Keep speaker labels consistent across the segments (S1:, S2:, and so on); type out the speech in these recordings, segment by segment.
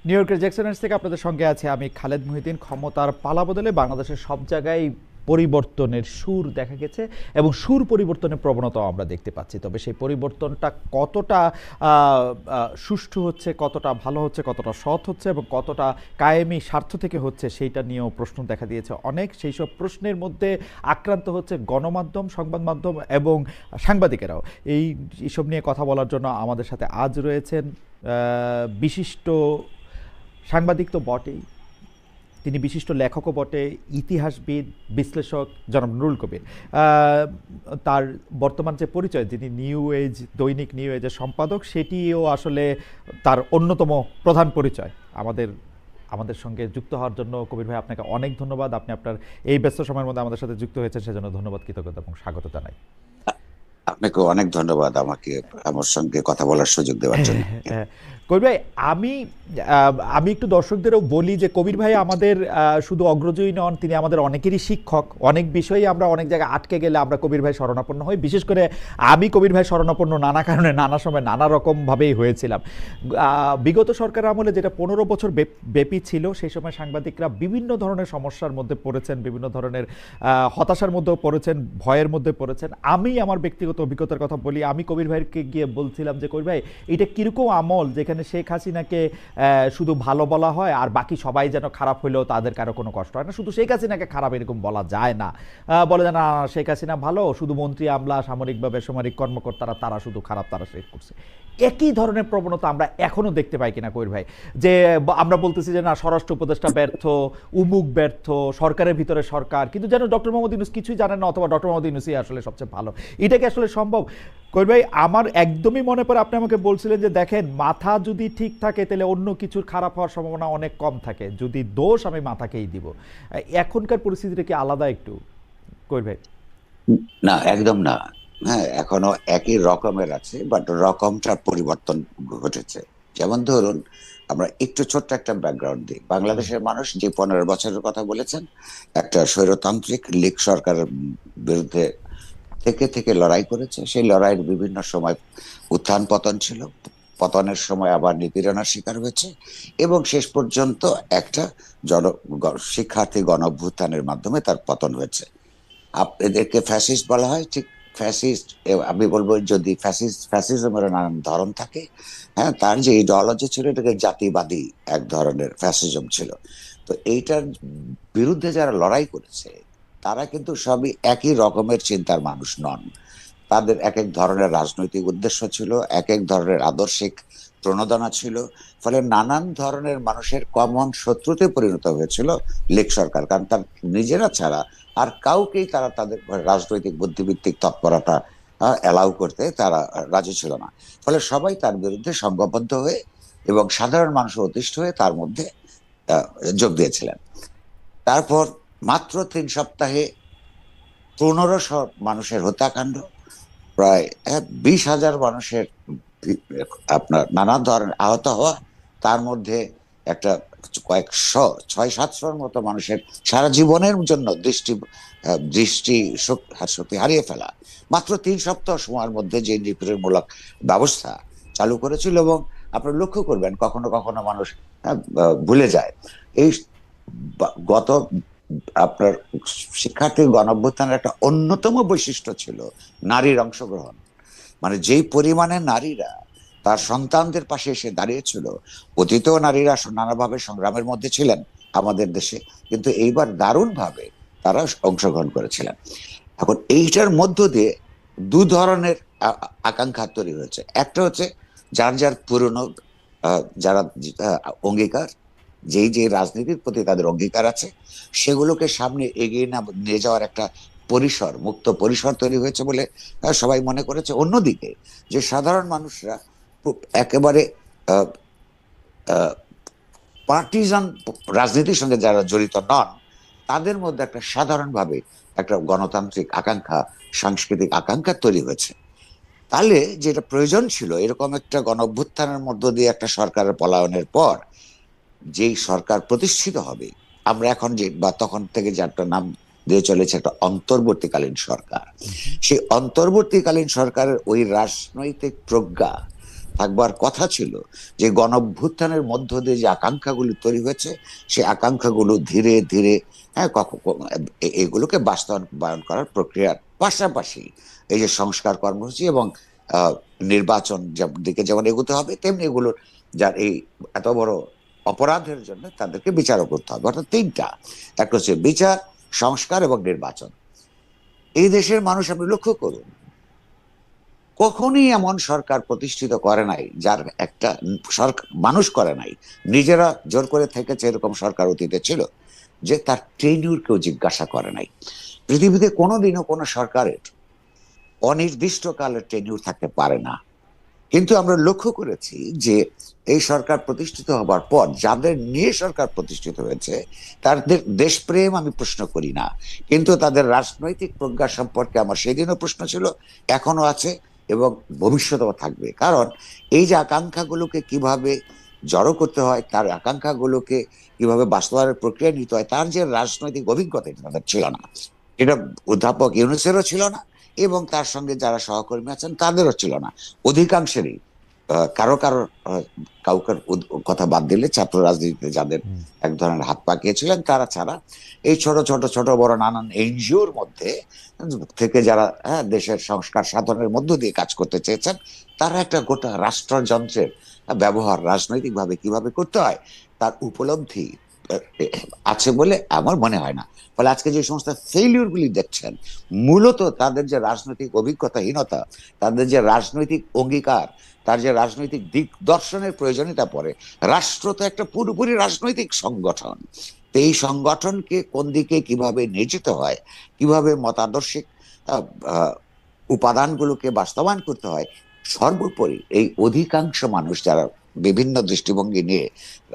S1: New ইয়র্কের জ্যাকসনহাইটস থেকে আপনাদের সঙ্গে আছে আমি খালেদ মুহিউদ্দিন। ক্ষমতার পালাবদলে বাংলাদেশের সব জায়গায় পরিবর্তনের সুর দেখা গেছে এবং সুর পরিবর্তনের প্রবণতাও আমরা দেখতে পাচ্ছি। তবে সেই পরিবর্তনটা কতটা সুষ্ঠু হচ্ছে, কতটা ভালো হচ্ছে, কতটা সৎ হচ্ছে এবং কতটা কায়েমি স্বার্থ থেকে হচ্ছে, সেইটা নিয়েও প্রশ্ন দেখা দিয়েছে অনেক। সেই সব প্রশ্নের মধ্যে আক্রান্ত হচ্ছে গণমাধ্যম, সংবাদ মাধ্যম এবং সাংবাদিকেরাও। এইসব নিয়ে কথা বলার জন্য আমাদের সাথে আজ রয়েছেন বিশিষ্ট সাংবাদিক তো বটেই, তিনি বিশিষ্ট লেখকও বটে, ইতিহাসবিদ, বিশ্লেষক জনাব নুরুল কবির। তার বর্তমান যে পরিচয়, যিনি নিউ এজ, দৈনিক নিউ এজের সম্পাদক, সেটিও আসলে তার অন্যতম প্রধান পরিচয়। আমাদের আমাদের সঙ্গে যুক্ত হওয়ার জন্য কবির ভাই আপনাকে অনেক ধন্যবাদ। আপনি আপনার এই ব্যস্ত সময়ের মধ্যে আমাদের সাথে যুক্ত হয়েছেন, সেজন্য ধন্যবাদ, কৃতজ্ঞতা এবং স্বাগত জানাই।
S2: আপনাকে অনেক ধন্যবাদ আমাকে আমার সঙ্গে কথা বলার সুযোগ দেওয়ার জন্য।
S1: কবির ভাই, আমি আমি একটু দর্শকদেরও বলি যে কবির ভাই আমাদের শুধু অগ্রজই নন, তিনি আমাদের অনেকেরই শিক্ষক। অনেক বিষয়ে আমরা অনেক জায়গায় আটকে গেলে আমরা কবির ভাই শরণাপন্ন হই। বিশেষ করে আমি কবির ভাই শরণাপন্ন নানা কারণে, নানা সময়, নানা রকমভাবেই হয়েছিলাম। বিগত সরকারের আমলে, যেটা 15 বছর ব্যাপী ছিল, সেই সময় সাংবাদিকরা বিভিন্ন ধরনের সমস্যার মধ্যে পড়েছেন, বিভিন্ন ধরনের হতাশার মধ্যেও পড়েছেন, ভয়ের মধ্যে পড়েছেন। আমি আমার ব্যক্তিগত অভিজ্ঞতার কথা বলি। আমি কবির ভাইকে গিয়ে বলছিলাম যে কবির ভাই, এটা কিরকম আমল যেখানে শেখ হাসিনাকে শুধু ভালো বলা হয় আর বাকি সবাই যেন খারাপ হইলেও তাদের কারো কোনো কষ্ট হয় না। শুধু শেখ হাসিনাকে খারাপ এরকম বলা যায় না। বলে যে না, শেখ হাসিনা ভালো, শুধু মন্ত্রী, আমলা, সামরিক বা বেসামরিক কর্মকর্তারা তারা শুধু খারাপ, তারা শেখ করছে। একই ধরনের প্রবণতা আমরা এখনো দেখতে পাই কিনা কবির ভাই? যে আমরা বলতেছি যে না, স্বরাষ্ট্র উপদেষ্টা ব্যর্থ, উমুক ব্যর্থ, সরকারের ভিতরে সরকার, কিন্তু যেন ডক্টর মোহাম্মদ ইউনূস কিছুই জানেন না, অথবা ডক্টর মোহাম্মদ ইউনূসই আসলে সবচেয়ে ভালো। এটা কি আসলে সম্ভব? কবির ভাই, আমার একদমই মনে পড়ে আপনি আমাকে বলছিলেন যে দেখেন, মাথা যদি ঠিক থাকে তাহলে অন্য কিছুর খারাপ হওয়ার সম্ভাবনা অনেক কম থাকে, যদি দোষ আমি মাথাকেই দিব। এখনকার পরিস্থিতিটা কি আলাদা একটু কবির ভাই?
S2: না, একদম না। হ্যাঁ, এখনো একই রকমের আছে, বাট রকমটা পরিবর্তন ঘটেছে। যেমন ধরুন, আমরা একটু ছোট্ট একটা ব্যাকগ্রাউন্ড দিই।
S1: বলেন।
S2: বাংলাদেশের মানুষ যে 15 বছরের কথা বলেছেন, একটা স্বৈরতান্ত্রিক লীগ সরকারের বিরুদ্ধে থেকে থেকে লড়াই করেছে। সেই লড়াইয়ের বিভিন্ন সময় উত্থান পতন ছিল, পতনের সময় আবার নিপীড়নের শিকার হয়েছে, এবং শেষ পর্যন্ত একটা জন শিক্ষার্থী গণ অভ্যুত্থানের মাধ্যমে তার পতন হয়েছে। এদেরকে ফ্যাসিস্ট বলা হয়, ঠিক। ফ্যাসিস্ট, আমি বলবো, যদি ফ্যাসিজমের নানান ধরন থাকে, হ্যাঁ, তার যে ইডিওলজি ছিল, এটাকে জাতিবাদী এক ধরনের ফ্যাসিজম ছিল। তো এইটার বিরুদ্ধে যারা লড়াই করেছে, তারা কিন্তু সবই একই রকমের চিন্তার মানুষ নন। তাদের এক এক ধরনের রাজনৈতিক উদ্দেশ্য ছিল, এক এক ধরনের আদর্শিক প্রণোদনা ছিল। ফলে নানান ধরনের মানুষের কমন শত্রুতে পরিণত হয়েছিল লীগ সরকার, কারণ তার নিজেরা ছাড়া আর কাউকেই তারা তাদের রাজনৈতিক বুদ্ধিভিত্তিক তৎপরতা অ্যালাউ করতে তারা রাজি ছিল না। ফলে সবাই তার বিরুদ্ধে সংঘবদ্ধ হয়ে এবং সাধারণ মানুষের অতিষ্ঠ হয়ে তার মধ্যে আহ, যোগ দিয়েছিলেন। তারপর মাত্র 3 সপ্তাহে 1500 মানুষের হত্যাকাণ্ড, প্রায় 20,000 মানুষের আপনার নানা ধরনের আহত হওয়া, তার মধ্যে একটা কয়েকশো, 600-700-র মতো মানুষের সারা জীবনের জন্য দৃষ্টি শক্তি হারিয়ে ফেলা, মাত্র 3 সপ্তাহ সময়ের মধ্যে যে নিপীড়নমূলক ব্যবস্থা চালু করেছিল। এবং আপনি লক্ষ্য করবেন, কখনো কখনো মানুষ ভুলে যায়, এই গত আপনার শিক্ষার্থী গণঅভ্যুত্থানের একটা অন্যতম বৈশিষ্ট্য ছিল নারীর অংশগ্রহণ। মানে যেই পরিমাণে নারীরা তার সন্তানদের পাশে এসে দাঁড়িয়েছিল, অতীতেও নারীরা নানাভাবে সংগ্রামের মধ্যে ছিলেন আমাদের দেশে, কিন্তু এইবার দারুণ ভাবে তারা অংশগ্রহণ করেছিলেন। এখন এইটার মধ্য দিয়ে দু ধরনের আকাঙ্ক্ষা তৈরি হয়েছে। একটা হচ্ছে যার যার পুরনো যারা অঙ্গীকার, যেই যে রাজনীতির প্রতি তাদের অঙ্গীকার আছে, সেগুলোকে সামনে এগিয়ে নিয়ে যাওয়ার একটা পরিসর, মুক্ত পরিসর তৈরি হয়েছে বলে সবাই মনে করেছে। অন্যদিকে যে সাধারণ মানুষরা একেবারে পার্টিজান রাজনীতির সঙ্গে যারা জড়িত নন, তাদের মধ্যে একটা সাধারণভাবে একটা গণতান্ত্রিক আকাঙ্ক্ষা, সাংস্কৃতিক আকাঙ্ক্ষা তৈরি হয়েছে। তাহলে যেটা প্রয়োজন ছিল, এরকম একটা গণ অভ্যুত্থানের মধ্য দিয়ে একটা সরকারের পলায়নের পর যেই সরকার প্রতিষ্ঠিত হবে, আমরা এখন যে বা তখন থেকে যে একটা নাম দিয়ে চলেছে, একটা অন্তর্বর্তীকালীন সরকার। সেই অন্তর্বর্তীকালীন সরকারের ওই রাজনৈতিক প্রজ্ঞা থাকবার কথা ছিল, যে গণঅভ্যুত্থানের মধ্য দিয়ে যে আকাঙ্ক্ষাগুলো তৈরি হয়েছে, সেই আকাঙ্ক্ষাগুলো ধীরে ধীরে এগুলোকে বাস্তবায়ন করার প্রক্রিয়ার পাশাপাশি এই যে সংস্কার কর্মসূচি এবং নির্বাচন দিকে যেমন এগোতে হবে, তেমনি এগুলো যার এই এত বড় অপরাধের জন্য তাদেরকে বিচারও করতে হবে। অর্থাৎ তিনটা, একটা হচ্ছে বিচার, সংস্কার এবং নির্বাচন। এই দেশের মানুষ আপনি লক্ষ্য করুন, কখনই এমন সরকার প্রতিষ্ঠিত করে নাই যার একটা সরকার মানুষ করে নাই, নিজেরা জোর করে থেকেছে এরকম সরকার অতীতে ছিল, যে তার টেনিউর কেউ জিজ্ঞাসা করে নাই। পৃথিবীতে কোনোদিনও কোনো সরকারের অনির্দিষ্টকালের টেনিউর থাকতে পারে না। কিন্তু আমরা লক্ষ্য করেছি যে এই সরকার প্রতিষ্ঠিত হবার পর যাদের নিয়ে সরকার প্রতিষ্ঠিত হয়েছে তাদের দেশপ্রেম আমি প্রশ্ন করি না, কিন্তু তাদের রাজনৈতিক প্রজ্ঞা সম্পর্কে আমার সেদিনও প্রশ্ন ছিল, এখনো আছে এবং ভবিষ্যতেও থাকবে। কারণ এই যে আকাঙ্ক্ষাগুলোকে কিভাবে জড়ো করতে হয়, তার আকাঙ্ক্ষাগুলোকে কিভাবে বাস্তবায়নের প্রক্রিয়া নিতে হয়, তার যে রাজনৈতিক অভিজ্ঞতা এটা তাদের ছিল না। এটা অধ্যাপক ইউনূসেরও ছিল না, এবং তার সঙ্গে যারা সহকর্মী আছেন তাদেরও ছিল না, অধিকাংশেরই। কারো কারো কাউকে কথা বাদ দিলে ছাত্র রাজনীতিতে যাদের এক ধরনের হাত পাকিয়েছিলেন তারা ছাড়া এই ছোট ছোট ছোট বড় নানান এনজিওর মধ্যে থেকে যারা দেশের সংস্কার সাধনের মধ্য দিয়ে কাজ করতে চেয়েছেন, তারা একটা গোটা রাষ্ট্রযন্ত্রের ব্যবহার রাজনৈতিকভাবে কিভাবে করতে হয় তার উপলব্ধি আছে বলে আমার মনে হয় না। ফলে আজকে যে সমস্ত ফেইলিউর গুলি দেখছেন, মূলত তাদের যে রাজনৈতিক অভিজ্ঞতাহীনতা, তাদের যে রাজনৈতিক অঙ্গীকার, তার যে রাজনৈতিক দিক দর্শনের প্রয়োজনীয়তা পড়ে। রাষ্ট্র তো একটা পুরোপুরি রাজনৈতিক সংগঠন, তো এই সংগঠনকে কোন দিকে কিভাবে নিয়ে যেতে হয়, কিভাবে মতাদর্শিক উপাদানগুলোকে বাস্তবায়ন করতে হয়, সর্বোপরি এই অধিকাংশ মানুষ যারা বিভিন্ন দৃষ্টিভঙ্গি নিয়ে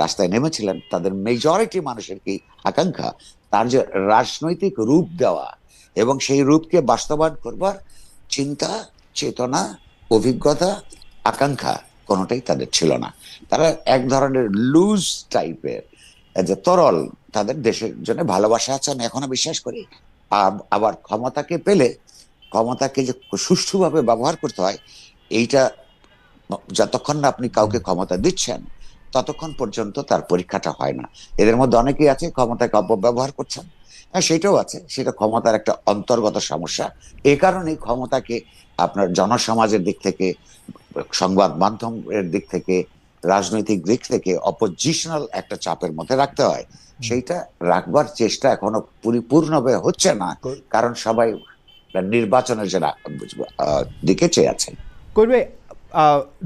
S2: রাস্তায় নেমেছিলেন, তাদের মেজরিটি মানুষের কি আকাঙ্ক্ষা, তার যে রাজনৈতিক রূপ দেওয়া এবং সেই রূপকে বাস্তবায়ন করবার চিন্তা, চেতনা, অভিজ্ঞতা, আকাঙ্ক্ষা কোনোটাই তাদের ছিল না। তারা এক ধরনের লুজ টাইপের, যে তরল, তাদের দেশের জন্য ভালোবাসা আছে আমি এখনো বিশ্বাস করি, আবার ক্ষমতাকে পেলে ক্ষমতাকে যে সুষ্ঠুভাবে ব্যবহার করতে হয়, এইটা যতক্ষণ না আপনি কাউকে ক্ষমতা দিচ্ছেন ততক্ষণ পর্যন্ত তার পরীক্ষাটা হয় না। এদের মধ্যে অনেকেই আছে ক্ষমতাকে অপব্যবহার করছেন, হ্যাঁ সেটাও আছে, সেটা ক্ষমতার একটা অন্তর্গত সমস্যা। এই কারণেই ক্ষমতাকে আপনার জনসমাজের দিক থেকে, সংবাদ মাধ্যমের দিক থেকে, রাজনৈতিক দিক থেকে অপোজিশনাল একটা চাপের মধ্যে রাখতে হয়। সেইটা রাখবার চেষ্টা এখনো পরিপূর্ণভাবে হচ্ছে না, কারণ সবাই নির্বাচনের যে দিকে চেয়ে আছে।
S1: করবে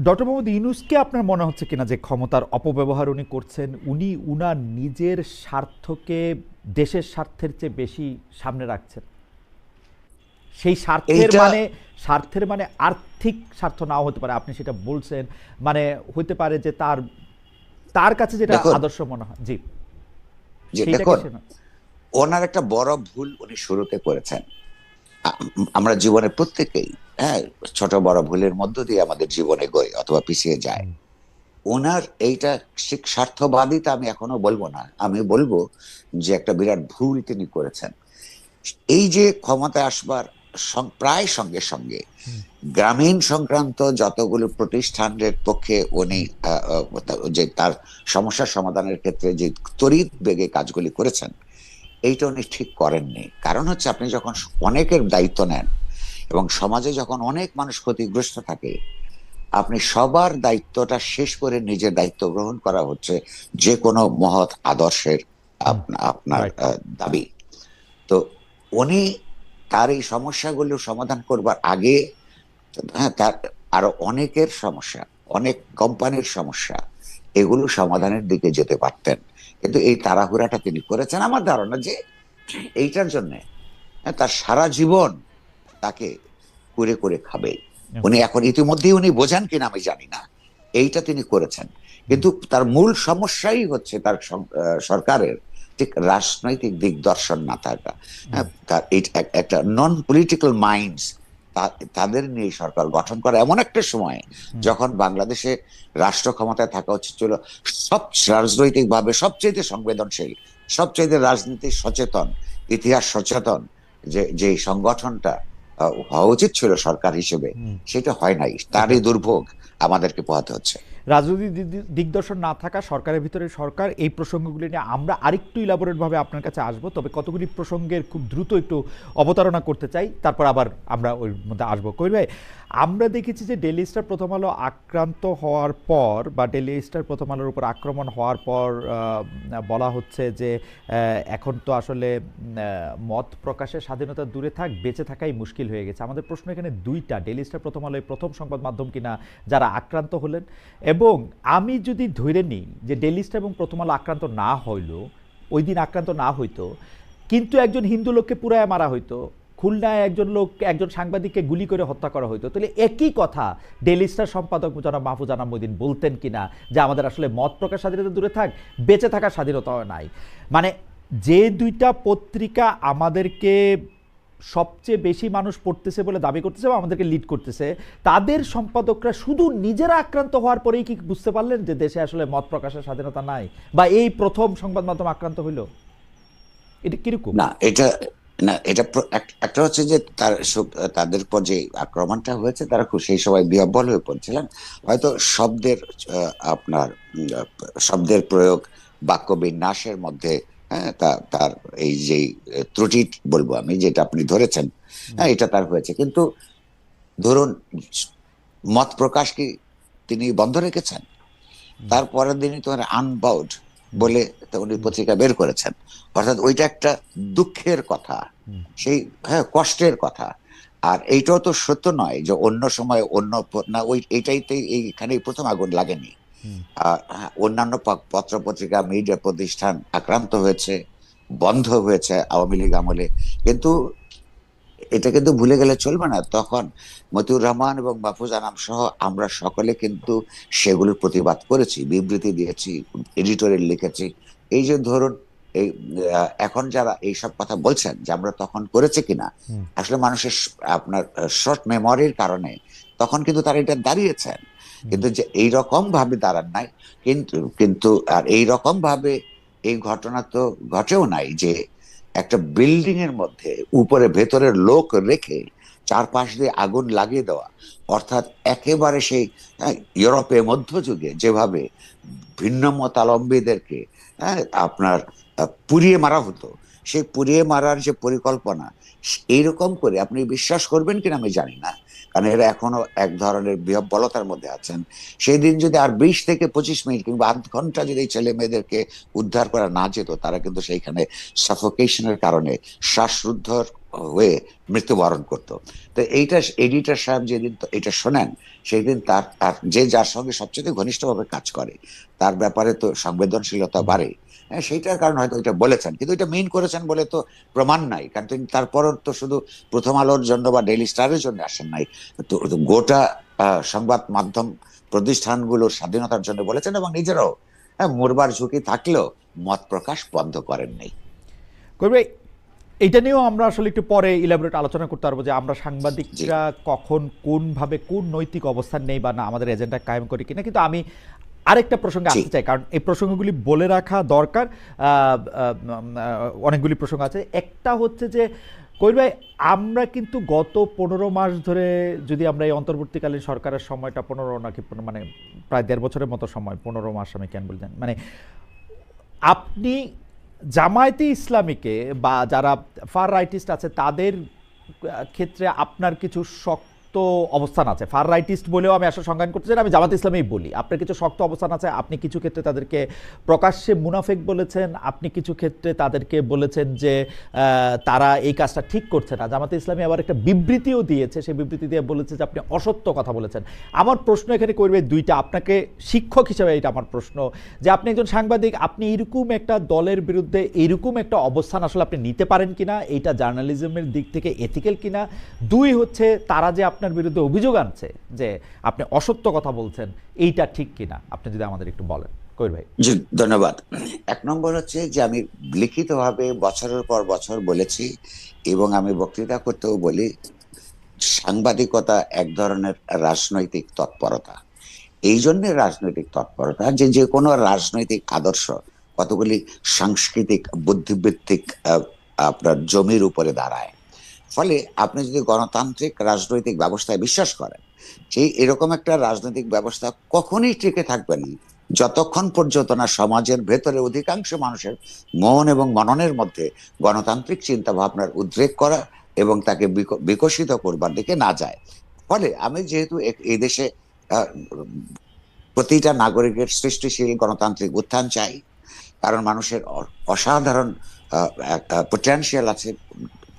S1: ডক্টর মোহাম্মদ ইউনূসকে আপনার মনে হচ্ছে কিনা যে ক্ষমতার অপব্যবহার উনি করছেন, উনি উনার নিজের স্বার্থকে দেশের স্বার্থের চেয়ে বেশি সামনে রাখছেন? সেই স্বার্থের মানে আর্থিক স্বার্থ নাও হতে পারে, আপনি সেটা বলছেন, মানে হতে পারে যে তার কাছে যেটা আদর্শ মনে হয়। জি,
S2: ওনার একটা বড় ভুল উনি শুরুতে করেছেন। আমরা জীবনে প্রত্যেকেই ছোট বড় ভুলের মধ্য দিয়ে আমাদের জীবনে এগোয় অথবা পিছিয়ে যায়। ওনার এইটা স্বার্থবাদিতা আমি এখনো বলবো না, আমি বলবো যে একটা বিরাট ভুল তিনি করেছেন। এই যে ক্ষমতায় আসবার প্রায় সঙ্গে সঙ্গে গ্রামীণ সংক্রান্ত যতগুলো প্রতিষ্ঠানের পক্ষে উনি যে তার সমস্যার সমাধানের ক্ষেত্রে যে তড়িৎ বেগে কাজগুলি করেছেন, এইটা উনি ঠিক করেননি। কারণ হচ্ছে আপনি যখন অনেকের দায়িত্ব নেন এবং সমাজে যখন অনেক মানুষ ক্ষতিগ্রস্ত থাকে, আপনি সবার দায়িত্বটা শেষ করে নিজের দায়িত্ব গ্রহণ করা হচ্ছে যে কোনো মহৎ আদর্শের আপনার দাবি। তো উনি তার এই সমস্যাগুলো সমাধান করবার আগে তার আরো অনেকের সমস্যা, অনেক কোম্পানির সমস্যা, এগুলো সমাধানের দিকে যেতে পারতেন, কিন্তু এই তাড়াহুড়াটা তিনি করেছেন। আমার ধারণা যে এইটার জন্য তার সারা জীবন তাকে করে করে খাবে। উনি এখন ইতিমধ্যেই উনি বোঝেন কিনা আমি জানি না, এইটা তিনি করেছেন। কিন্তু তার মূল সমস্যাই হচ্ছে তার সরকারের ঠিক রাজনৈতিক দিকদর্শন না থাকা। তার একটা নন পলিটিক্যাল মাইন্ডস, তাদের নিয়ে সরকার গঠন করা এমন একটা সময় যখন বাংলাদেশে রাষ্ট্র ক্ষমতায় থাকা উচিত ছিল সব রাজনৈতিক ভাবে সবচেয়ে সংবেদনশীল, সবচেয়ে রাজনীতি সচেতন, ইতিহাস সচেতন যে সংগঠনটা হওয়া উচিত ছিল সরকার হিসেবে, সেটা হয় নাই। তারই দুর্ভোগ আমাদেরকে পোহাতে হচ্ছে।
S1: রাজনৈতিক দিগদর্শন না থাকা, সরকারের ভিতরে সরকার, এই প্রসঙ্গগুলি নিয়ে আমরা আরেকটু ইলাবোরেটভাবে আপনার কাছে আসবো, তবে কতগুলি প্রসঙ্গের খুব দ্রুত একটু অবতারণা করতে চাই, তারপর আবার আমরা ওই মধ্যে আসবো। কবির ভাই, আমরা দেখেছি যে ডেইলি স্টার প্রথম আলো আক্রান্ত হওয়ার পর বা ডেইলি স্টার প্রথম আলোর উপর আক্রমণ হওয়ার পর বলা হচ্ছে যে এখন তো আসলে মত প্রকাশের স্বাধীনতা দূরে থাক, বেঁচে থাকাই মুশকিল হয়ে গেছে। আমাদের প্রশ্ন এখানে দুইটা, ডেইলি স্টার প্রথম আলোয় প্রথম সংবাদ মাধ্যম কিনা যারা আক্রান্ত হলেন, এবং আমি যদি ধরে নিই যে ডেইলি স্টার এবং প্রথম আলো আক্রান্ত না হইল, ওই দিন আক্রান্ত না হইতো, কিন্তু একজন হিন্দু লোককে পুরায় মারা হইতো, খুলনায় একজন সাংবাদিককে গুলি করে হত্যা করা হইতো, তাহলে একই কথা ডেইলি স্টার সম্পাদক জনাব মাহফুজ আনাম মঈন বলতেন কিনা যে আমাদের আসলে মত প্রকাশ স্বাধীনতা দূরে থাক, বেঁচে থাকার স্বাধীনতাও নাই। মানে যে দুইটা পত্রিকা আমাদেরকে সবচেয়ে বেশি মানুষ পড়তেছে বলে দাবি করতেছে বা আমাদেরকে লিড করতেছে, তাদের সম্পাদকরা শুধু নিজেরা আক্রান্ত হওয়ার পরেই কি বুঝতে পারলেন যে দেশে আসলে মত প্রকাশের স্বাধীনতা নাই, বা এই প্রথম সংবাদ মাধ্যম আক্রান্ত হইল? এটা কিরকম?
S2: এটা একটা হচ্ছে যে তাদের পর যে আক্রমণটা হয়েছে, তারা খুব সেই সময় বিহ্বল হয়ে পড়ছিলেন। হয়তো আপনার শব্দের প্রয়োগ, বাক্য বিন্যাসের মধ্যে, হ্যাঁ, তার এই যে ত্রুটি বলবো আমি, যেটা আপনি ধরেছেন, হ্যাঁ, এটা তার হয়েছে। কিন্তু ধরুন, মত প্রকাশ কি তিনি বন্ধ রেখেছেন? তারপরের দিনই তো আনবাউড বলে উনি পত্রিকা বের করেছেন। অর্থাৎ ওইটা একটা দুঃখের কথা, সেই, হ্যাঁ, কষ্টের কথা। আর এইটাও তো সত্য নয় যে অন্য সময় অন্য না, এইটাইতে এইখানেই প্রথম আগুন লাগেনি। অন্যান্য পত্র পত্রিকা, মিডিয়া প্রতিষ্ঠান আক্রান্ত হয়েছে, বন্ধ হয়েছে আওয়ামী লীগ আমলে। কিন্তু এটা কিন্তু ভুলে গেলে চলবে না, তখন মতিউর রহমান এবং মাহফুজ আনাম সহ আমরা সকলে কিন্তু সেগুলোর প্রতিবাদ করেছি, বিবৃতি দিয়েছি, এডিটোরিয়াল লিখেছি। এই যে ধরুন, এই এখন যারা এইসব কথা বলছেন যে আমরা তখন করেছে কিনা, আসলে মানুষের আপনার শর্ট মেমোরির কারণে তখন কিন্তু তারা এটা দাঁড়িয়েছেন, কিন্তু যে এইরকম ভাবে দাঁড়ান নাই। কিন্তু আর এইরকম ভাবে এই ঘটনা তো ঘটেও নাই যে একটা বিল্ডিং এর মধ্যে উপরে ভেতরের লোক রেখে চারপাশ দিয়ে আগুন লাগিয়ে দেওয়া। অর্থাৎ একেবারে সেই ইউরোপে মধ্যযুগে যেভাবে ভিন্ন মতাবলম্বীদেরকে, হ্যাঁ, আপনার পুড়িয়ে মারা হতো, সেই পুড়িয়ে মারার যে পরিকল্পনা, এইরকম করে আপনি বিশ্বাস করবেন কিনা আমি জানি না, কারণ এরা এখনো এক ধরনের বিহ্বলতার মধ্যে আছেন। সেই দিন যদি আর 20 থেকে 25 মিনিট কিংবা আধ ঘন্টা যদি ছেলে মেয়েদেরকে উদ্ধার করা না যেত, তারা কিন্তু সেইখানে সাফোকেশনের কারণে শ্বাসরুদ্ধ হয়ে মৃত্যুবরণ করতো। তো এইটা এডিটর সাহেব যেদিন এটা শোনেন, সেই দিন তার যে যার সঙ্গে সবচেয়ে ঘনিষ্ঠভাবে কাজ করে তার ব্যাপারে তো সংবেদনশীলতা বাড়ে। হ্যাঁ, সেইটার কারণে হয়তো এটা বলেছেন, কিন্তু এটা মিন করেছেন বলে তো প্রমাণ নাই, কারণ তিনি তারপরও তো শুধু প্রথম আলোর জন্য বা ডেইলি স্টারের জন্য আসেন নাই, তো গোটা সংবাদ মাধ্যম প্রতিষ্ঠানগুলোর স্বাধীনতার জন্য বলেছেন, এবং নিজেরাও, হ্যাঁ, মরবার ঝুঁকি থাকলেও মত প্রকাশ বন্ধ করেন নাই।
S1: করবে, এইটা নিয়েও আমরা আসলে একটু পরে ইলাবোরেট আলোচনা করতে পারবো যে আমরা সাংবাদিকরা কখন কোনভাবে কোন নৈতিক অবস্থান নেই বা না আমাদের এজেন্ডা কায়েম করি কিনা। কিন্তু আমি আরেকটা প্রসঙ্গে আসতে চাই, কারণ এই প্রসঙ্গগুলি বলে রাখা দরকার। অনেকগুলি প্রসঙ্গ আছে। একটা হচ্ছে যে কবির ভাই, আমরা কিন্তু গত 15 মাস ধরে, যদি আমরা এই অন্তর্বর্তীকালীন সরকারের সময়টা 15 নাকি মানে প্রায় 1.5 বছরের মতো সময়, 15 মাস আমি কেন বলছেন, মানে আপনি জামায়াতে ইসলামীকে বা যারা ফার রাইটিস্ট আছে তাদের ক্ষেত্রে আপনার কিছু শক্ত অবস্থান আছে। ফার রাইটিস্ট বলেও আমি আসলে সংজ্ঞান করতে চাই, আমি জামাত ইসলামেই বলি। আপনার কিছু শক্ত অবস্থান আছে, আপনি কিছু ক্ষেত্রে তাদেরকে প্রকাশ্যে মুনাফেক বলেছেন, আপনি কিছু ক্ষেত্রে তাদেরকে বলেছেন যে তারা এই কাজটা ঠিক করছে না। জামাতে ইসলামী আবার একটা বিবৃতিও দিয়েছে, সেই বিবৃতি দিয়ে বলেছে যে আপনি অসত্য কথা বলেছেন। আমার প্রশ্ন এখানে করবে দুইটা, আপনাকে শিক্ষক হিসেবে এটা আমার প্রশ্ন, যে আপনি একজন সাংবাদিক, আপনি এরকম একটা দলের বিরুদ্ধে এরকম একটা অবস্থান আসলে আপনি নিতে পারেন কিনা, এইটা জার্নালিজমের দিক থেকে এথিক্যাল কিনা। দুই হচ্ছে, তারা যে আপনার বিরুদ্ধে অভিযোগ আনছে যে আপনি অসত্য কথা বলছেন, এইটা ঠিক কিনা, আপনি যদি আমাদের একটু বলেন। কবির ভাই।
S2: জি, ধন্যবাদ। এক নম্বর হচ্ছে যে আমি লিখিতভাবে বছরের পর বছর বলেছি, এবং আমি বক্তৃতা করতেও বলি, সাংবাদিকতা এক ধরনের রাজনৈতিক তৎপরতা। এই জন্য রাজনৈতিক তৎপরতা যে যে কোনো রাজনৈতিক আদর্শ কতগুলি সাংস্কৃতিক বুদ্ধিবৃত্তিক আপনার জমির উপরে দাঁড়ায়। ফলে আপনি যদি গণতান্ত্রিক রাজনৈতিক ব্যবস্থায় বিশ্বাস করেন, সেই এরকম একটা রাজনৈতিক ব্যবস্থা কখনোই টিকে থাকবে না যতক্ষণ পর্যন্ত না সমাজের ভেতরে অধিকাংশ মানুষের মন এবং মননের মধ্যে গণতান্ত্রিক চিন্তা ভাবনার উদ্রেক করা এবং তাকে বিকশিত করবার দিকে না যায়। ফলে আমি যেহেতু এই দেশে আহ, প্রতিটা নাগরিকের সৃষ্টিশীল গণতান্ত্রিক উত্থান চাই, কারণ মানুষের অসাধারণ পোটেনশিয়াল আছে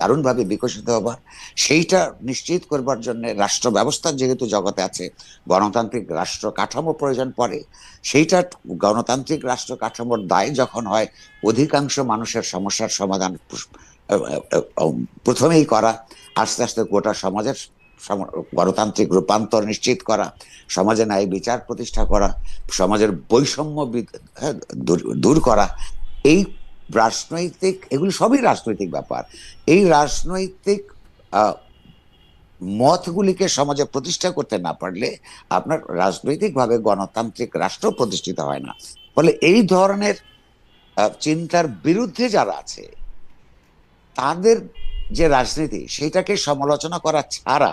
S2: দারুণভাবে বিকশিত হবার, সেইটা নিশ্চিত করবার জন্য রাষ্ট্র ব্যবস্থা যেহেতু জগতে আছে, গণতান্ত্রিক রাষ্ট্র কাঠামো প্রয়োজন পড়ে। সেইটা গণতান্ত্রিক রাষ্ট্র কাঠামোর দায় যখন হয় অধিকাংশ মানুষের সমস্যার সমাধান প্রথমেই করা, আস্তে আস্তে গোটা সমাজের গণতান্ত্রিক রূপান্তর নিশ্চিত করা, সমাজে ন্যায় বিচার প্রতিষ্ঠা করা, সমাজের বৈষম্য দূর করা, এই রাজনৈতিক, এগুলি সবই রাজনৈতিক ব্যাপার। এই রাজনৈতিক মতগুলিকে সমাজে প্রতিষ্ঠা করতে না পারলে আপনার রাজনৈতিকভাবে গণতান্ত্রিক রাষ্ট্র প্রতিষ্ঠিত হয় না। ফলে এই ধরনের চিন্তার বিরুদ্ধে যারা আছে তাদের যে রাজনীতি, সেটাকে সমালোচনা করা ছাড়া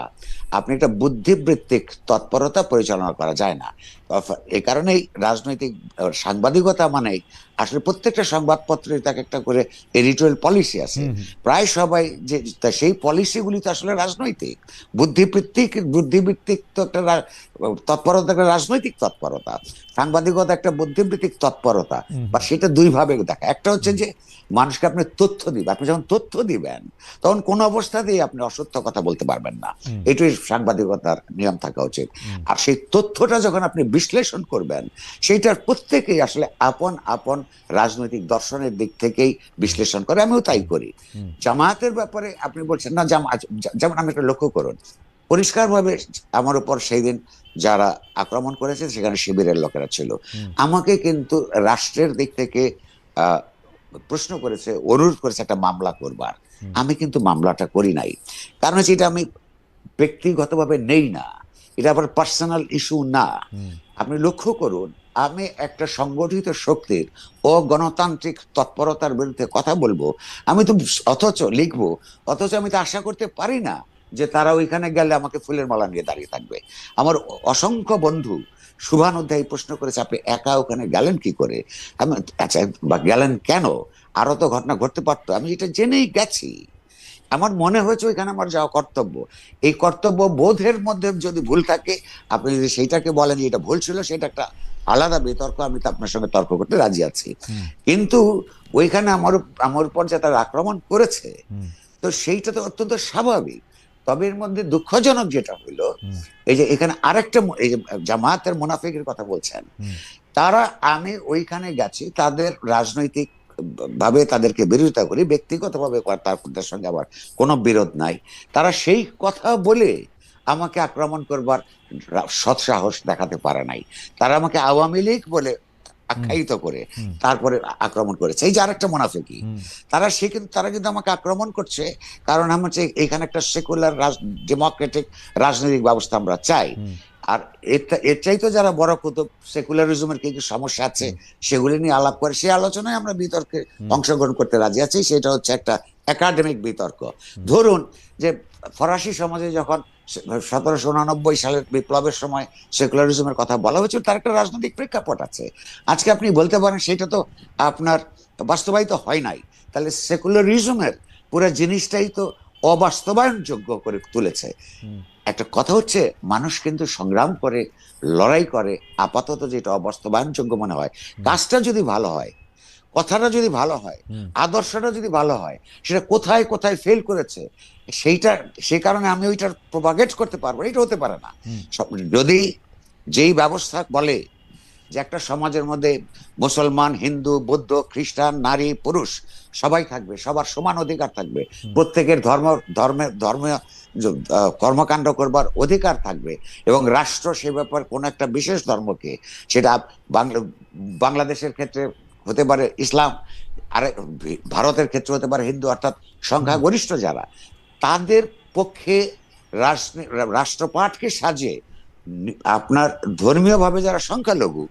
S2: আপনি একটা বুদ্ধিবৃত্তিক তৎপরতা পরিচালনা করা যায় না। এই কারণেই রাজনৈতিক সাংবাদিকতা মানে আসলে প্রত্যেকটা সংবাদপত্রের তাকে একটা করে এডিটোরিয়াল পলিসি আছে। প্রায় সবাই যে সেই পলিসিগুলি তো আসলে রাজনৈতিক, বুদ্ধিবৃত্তিক তো একটা তৎপরতা, একটা রাজনৈতিক তৎপরতা। সাংবাদিকতা একটা বুদ্ধিবৃত্তিক তৎপরতা, বা সেটা দুই ভাবে দেখা। একটা হচ্ছে যে মানুষকে আপনি তথ্য দিবেন, আপনি যখন তথ্য দিবেন তখন কোন অবস্থাতেই আপনি অসত্য কথা বলতে পারবেন না, এটাই সাংবাদিকতার নিয়ম থাকা উচিত। আর সেই তথ্যটা যখন আপনি বিশ্লেষণ করবেন, সেইটার প্রত্যেকেই আসলে আপন আপন রাজনৈতিক দর্শনের দিক থেকেই বিশ্লেষণ করে। আমিও তাই করি। জামায়াতের ব্যাপারে আপনি বলছেন না, যেমন আমি একটা লক্ষ্য করুন, পরিষ্কারভাবে আমার উপর সেই দিন যারা আক্রমণ করেছে সেখানে শিবিরের লোকেরা ছিল। আমাকে কিন্তু রাষ্ট্রের দিক থেকে প্রশ্ন করেছে, অনুরোধ করেছে একটা মামলা করবার। আমি কিন্তু মামলাটা করি নাই, কারণ হচ্ছে এটা আমি ব্যক্তিগতভাবে নেই না, এটা আবার পার্সোনাল ইস্যু না। আপনি লক্ষ্য করুন, আমি একটা সংগঠিত শক্তির ও গণতান্ত্রিক তৎপরতার বিরুদ্ধে কথা বলবো, আমি তো অথচ লিখবো, অথচ আমি তো আশা করতে পারি না যে তারা ওইখানে গেলে আমাকে ফুলের মালা নিয়ে দাঁড়িয়ে থাকবে। আমার অসংখ্য বন্ধু শুভান অধ্যায় প্রশ্ন করেছে, আপনি একা ওখানে গেলেন কি করে? আমি আচ্ছা, বা গেলেন কেন? আরো তো ঘটনা ঘটতে পারতো, আমি এটা জেনেই গেছি। আমার মনে হয়েছে ওইখানে আমার যাওয়া কর্তব্য। এই কর্তব্য বোধের মধ্যে যদি ভুল থাকে, আপনি যদি সেইটাকে বলেন যে এটা ভুল ছিল, সেটা একটা আলাদা বিতর্ক, আমি তো আপনার সঙ্গে তর্ক করতে রাজি আছি। কিন্তু ওইখানে আমার উপর যে তারা আক্রমণ করেছে, তো সেইটা তো অত্যন্ত স্বাভাবিক। তবে এর মধ্যে দুঃখজনক যেটা হইলো, এই যে এখানে আরেকটা, এই যে জামায়াতের মুনাফিকের কথা বলছেন, তারা, আমি ওইখানে গেছি তাদের রাজনৈতিক ভাবে তাদেরকে বিরোধিতা করি, ব্যক্তিগতভাবে তাদের সঙ্গে আমার কোনো বিরোধ নাই। তারা সেই কথা বলে আমাকে আক্রমণ করবার সৎসাহস দেখাতে পারে নাই। তারা আমাকে আওয়ামী লীগ বলে আখ্যায়িত করে তারপরে আক্রমণ করেছে। এই যে আরেকটা মুনাফিকি, তারা কিন্তু আমাকে আক্রমণ করছে কারণ আমি হচ্ছে এখানে একটা সেকুলার ডেমোক্রেটিক রাজনৈতিক ব্যবস্থা আমরা চাই। আর এর চাইতে যারা বড় কুতুব, সেকুলারিজমের কি কি সমস্যা আছে সেগুলি নিয়ে আলাপ করে, সেই আলোচনায় আমরা বিতর্কে অংশগ্রহণ করতে রাজি আছি। সেটা হচ্ছে একটা একাডেমিক বিতর্ক। ধরুন যে ফরাসি সমাজে যখন 1789 সালের বিপ্লবের সময় সেকুলারিজমের কথা বলা হয়েছিল, তার একটা রাজনৈতিক প্রেক্ষাপট আছে। আজকে আপনি বলতে পারেন সেটা তো আপনার বাস্তবায়িত হয় নাই, তাহলে সেকুলারিজমের পুরো জিনিসটাই তো অবাস্তবায়নযোগ্য করে তুলেছে। একটা কথা হচ্ছে, মানুষ কিন্তু সংগ্রাম করে, লড়াই করে, আপাতত যেটা অবাস্তবায়নযোগ্য মনে হয়, কাজটা যদি ভালো হয়, কথাটা যদি ভালো হয়, আদর্শটা যদি ভালো হয়, সেটা কোথায় কোথায় ফেল করেছে সেই কারণে আমি ওইটার প্রপাগেট করতে পারবো, এটা হতে পারে না। যদি যেই ব্যবস্থা বলে যে একটা সমাজের মধ্যে মুসলমান, হিন্দু, বৌদ্ধ, খ্রিস্টান, নারী, পুরুষ সবাই থাকবে, সবার সমান অধিকার থাকবে, প্রত্যেকের ধর্মীয় কর্মকাণ্ড করবার অধিকার থাকবে, এবং রাষ্ট্র সে ব্যাপার কোন একটা বিশেষ ধর্মকে, সেটা বাংলাদেশের ক্ষেত্রে হতে পারে ইসলাম, আর ভারতের ক্ষেত্রে হতে পারে হিন্দু, অর্থাৎ সংখ্যাগরিষ্ঠ যারা, তাদের পক্ষে রাষ্ট্রপাটকে সাজিয়ে আপনার ধর্মীয় ভাবে যারা সংখ্যালঘু